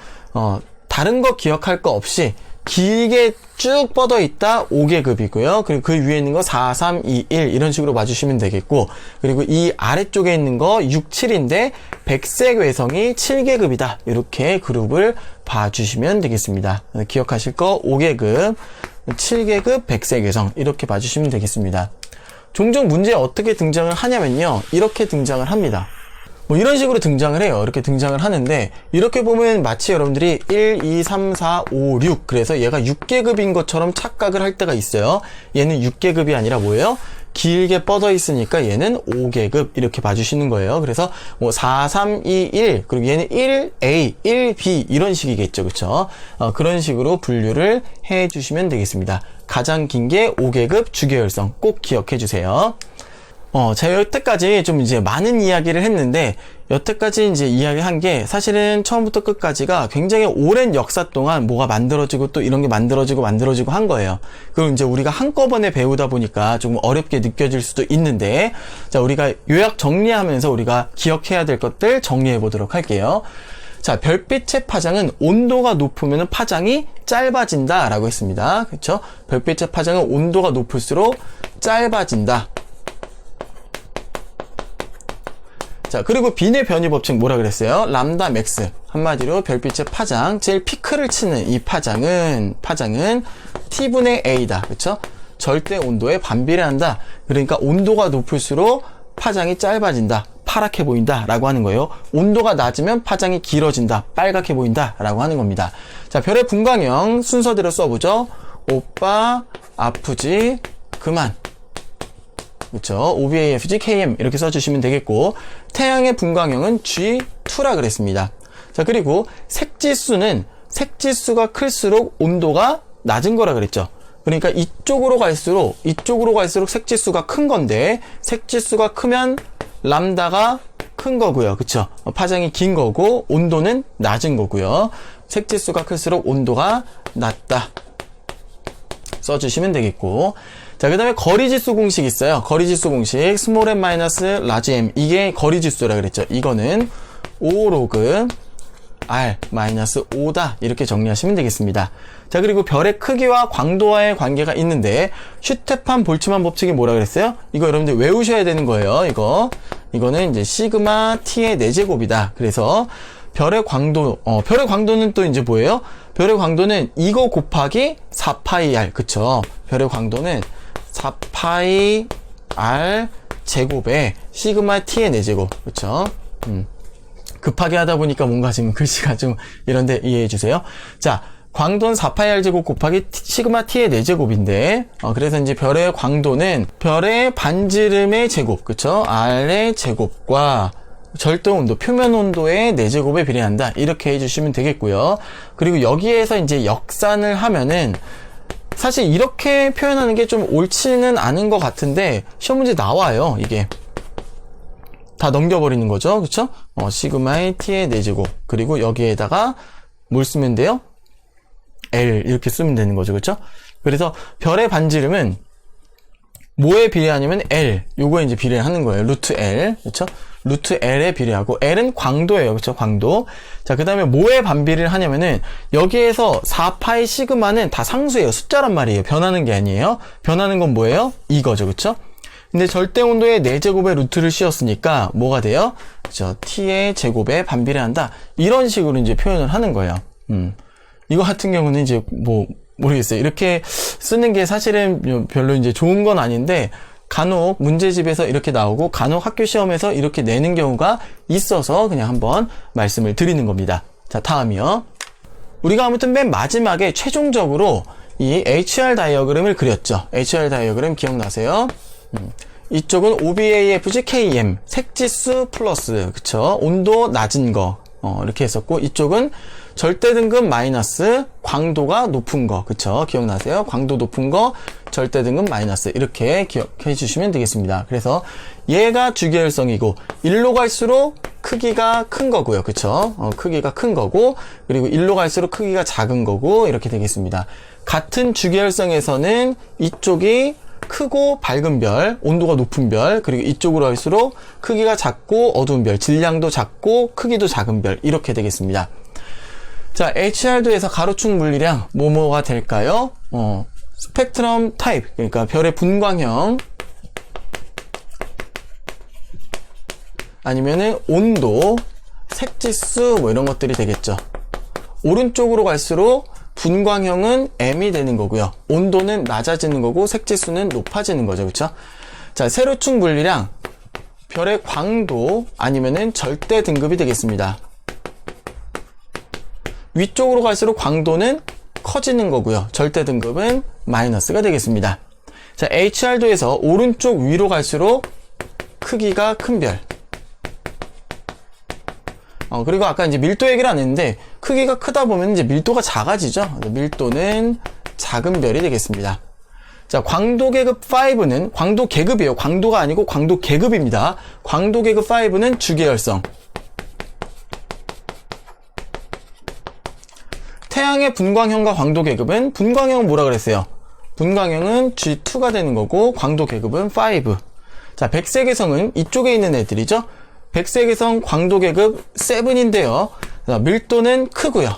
다른 거 기억할 거 없이 길게 쭉 뻗어 있다 5계급이고요. 그리고 그 위에 있는 거 4, 3, 2, 1 이런 식으로 봐주시면 되겠고 그리고 이 아래쪽에 있는 거 6, 7인데 백색 외성이 7계급이다. 이렇게 그룹을 봐주시면 되겠습니다. 기억하실 거 5계급, 7계급, 백색 외성 이렇게 봐주시면 되겠습니다. 종종 문제에 어떻게 등장을 하냐면요. 이렇게 등장을 합니다. 뭐 이런 식으로 등장을 해요. 이렇게 등장을 하는데 이렇게 보면 마치 여러분들이 1, 2, 3, 4, 5, 6 그래서 얘가 6계급인 것처럼 착각을 할 때가 있어요. 얘는 6계급이 아니라 뭐예요? 길게 뻗어 있으니까 얘는 5계급 이렇게 봐주시는 거예요. 그래서 뭐 4, 3, 2, 1 그리고 얘는 1A, 1B 이런 식이겠죠. 그쵸? 그런 식으로 분류를 해 주시면 되겠습니다. 가장 긴 게 5계급 주계열성 꼭 기억해 주세요. 제가 여태까지 좀 이제 많은 이야기를 했는데, 여태까지 이제 이야기한 게 사실은 처음부터 끝까지가 굉장히 오랜 역사 동안 뭐가 만들어지고 또 이런 게 만들어지고 한 거예요. 그리고 이제 우리가 한꺼번에 배우다 보니까 조금 어렵게 느껴질 수도 있는데, 자, 우리가 요약 정리하면서 우리가 기억해야 될 것들 정리해 보도록 할게요. 자, 별빛의 파장은 온도가 높으면 파장이 짧아진다 라고 했습니다. 그렇죠? 별빛의 파장은 온도가 높을수록 짧아진다. 자, 그리고 빈의 변이 법칙 뭐라 그랬어요? 람다 맥스. 한마디로 별빛의 파장, 제일 피크를 치는 이 파장은 T분의 A다. 그쵸? 절대 온도에 반비례한다. 그러니까 온도가 높을수록 파장이 짧아진다. 파랗게 보인다. 라고 하는 거예요. 온도가 낮으면 파장이 길어진다. 빨갛게 보인다. 라고 하는 겁니다. 자, 별의 분광형 순서대로 써보죠. 오빠, 아프지, 그만. 그쵸? OBAFG, KM 이렇게 써주시면 되겠고, 태양의 분광형은 G2라 그랬습니다. 자, 그리고 색지수가 클수록 온도가 낮은 거라 그랬죠. 그러니까 이쪽으로 갈수록 색지수가 큰 건데, 색지수가 크면 람다가 큰 거고요. 그쵸? 파장이 긴 거고, 온도는 낮은 거고요. 색지수가 클수록 온도가 낮다. 써주시면 되겠고, 자, 그 다음에 거리지수 공식 있어요. 거리지수 공식 스몰 m 마이너스 라지 m, 이게 거리지수라 그랬죠. 이거는 5로그 r 마이너스 5다 이렇게 정리하시면 되겠습니다. 자, 그리고 별의 크기와 광도와의 관계가 있는데, 슈테판 볼츠만 법칙이 뭐라 그랬어요? 이거 여러분들 외우셔야 되는 거예요. 이거는 이제 시그마 t의 4제곱이다. 그래서 별의 광도는 또 이제 뭐예요? 별의 광도는 이거 곱하기 4파이 r. 그쵸? 별의 광도는 4파이 r 제곱에 시그마 t의 4제곱. 그쵸? 급하게 하다 보니까 뭔가 지금 글씨가 좀 이런데 이해해 주세요. 자, 광도는 4파이 r 제곱 곱하기 시그마 t의 4제곱인데, 그래서 이제 별의 광도는 별의 반지름의 제곱, 그쵸? r의 제곱과 절대 온도, 표면 온도의 4제곱에 비례한다. 이렇게 해주시면 되겠고요. 그리고 여기에서 이제 역산을 하면은, 사실 이렇게 표현하는 게 좀 옳지는 않은 것 같은데, 시험 문제 나와요, 이게. 다 넘겨버리는 거죠. 그쵸? 시그마의 t의 4제곱. 그리고 여기에다가 뭘 쓰면 돼요? L. 이렇게 쓰면 되는 거죠. 그쵸? 그래서 별의 반지름은 뭐에 비례하냐면 L. 요거에 이제 비례하는 거예요. 루트 L. 그쵸? 루트 L에 비례하고, L은 광도예요. 그쵸? 광도. 자, 그 다음에 뭐에 반비례를 하냐면은, 여기에서 4파이 시그마는 다 상수예요. 숫자란 말이에요. 변하는 게 아니에요. 변하는 건 뭐예요? 이거죠. 그쵸? 근데 절대 온도의 4제곱의 루트를 씌웠으니까 뭐가 돼요? 그쵸? t의 제곱에 반비례한다. 이런 식으로 이제 표현을 하는 거예요. 이거 같은 경우는 이제 모르겠어요. 이렇게 쓰는 게 사실은 별로 이제 좋은 건 아닌데, 간혹 문제집에서 이렇게 나오고 간혹 학교 시험에서 이렇게 내는 경우가 있어서 그냥 한번 말씀을 드리는 겁니다. 자, 다음이요. 우리가 아무튼 맨 마지막에 최종적으로 이 HR 다이어그램을 그렸죠. HR 다이어그램 기억나세요? 이쪽은 OBAFG KM, 색지수 플러스, 그쵸? 온도 낮은 거, 이렇게 했었고, 이쪽은 절대 등급 마이너스, 광도가 높은 거, 그쵸? 기억나세요? 광도 높은 거, 절대 등급 마이너스, 이렇게 기억해 주시면 되겠습니다. 그래서 얘가 주계열성이고, 1로 갈수록 크기가 큰 거고요, 그쵸? 크기가 큰 거고, 그리고 1로 갈수록 크기가 작은 거고, 이렇게 되겠습니다. 같은 주계열성에서는 이쪽이 크고 밝은 별, 온도가 높은 별, 그리고 이쪽으로 할수록 크기가 작고 어두운 별, 질량도 작고 크기도 작은 별, 이렇게 되겠습니다. 자, HR도에서 가로축 물리량 뭐뭐가 될까요? 스펙트럼 타입, 그러니까 별의 분광형, 아니면은 온도, 색지수 뭐 이런 것들이 되겠죠. 오른쪽으로 갈수록 분광형은 M이 되는 거고요. 온도는 낮아지는 거고 색지수는 높아지는 거죠. 그렇죠? 자, 세로축 물리량, 별의 광도 아니면은 절대 등급이 되겠습니다. 위쪽으로 갈수록 광도는 커지는 거고요. 절대 등급은 마이너스가 되겠습니다. 자, HR도에서 오른쪽 위로 갈수록 크기가 큰 별. 그리고 아까 이제 밀도 얘기를 안 했는데, 크기가 크다 보면 이제 밀도가 작아지죠. 밀도는 작은 별이 되겠습니다. 자, 광도 계급 5는, 광도 계급이에요. 광도가 아니고 광도 계급입니다. 광도 계급 5는 주계열성. 태양의 분광형과 광도 계급은, 분광형은 뭐라 그랬어요? 분광형은 G2가 되는 거고, 광도 계급은 5. 자, 백색외성은 이쪽에 있는 애들이죠. 백색외성 광도 계급 7인데요. 자, 밀도는 크고요.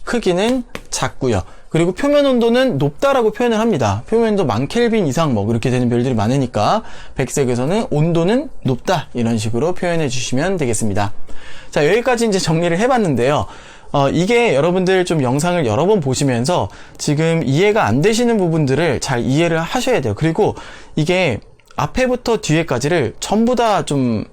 크기는 작고요. 그리고 표면 온도는 높다라고 표현을 합니다. 표면 온도 1000켈빈 이상 뭐 그렇게 되는 별들이 많으니까 백색에서는 온도는 높다, 이런 식으로 표현해 주시면 되겠습니다. 자, 여기까지 이제 정리를 해봤는데요. 이게 여러분들 좀 영상을 여러 번 보시면서 지금 이해가 안 되시는 부분들을 잘 이해를 하셔야 돼요. 그리고 이게 앞에부터 뒤에까지를 전부 다 좀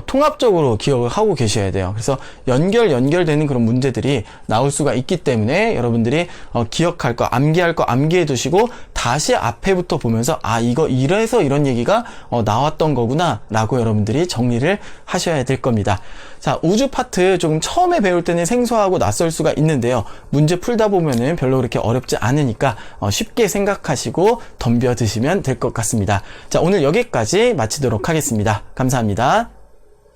통합적으로 기억을 하고 계셔야 돼요. 그래서 연결되는 그런 문제들이 나올 수가 있기 때문에 여러분들이 기억할 거, 암기할 거 암기해 두시고 다시 앞에부터 보면서 이거 이래서 이런 얘기가 나왔던 거구나 라고 여러분들이 정리를 하셔야 될 겁니다. 자, 우주 파트 조금 처음에 배울 때는 생소하고 낯설 수가 있는데요. 문제 풀다 보면은 별로 그렇게 어렵지 않으니까 쉽게 생각하시고 덤벼 드시면 될 것 같습니다. 자, 오늘 여기까지 마치도록 하겠습니다. 감사합니다.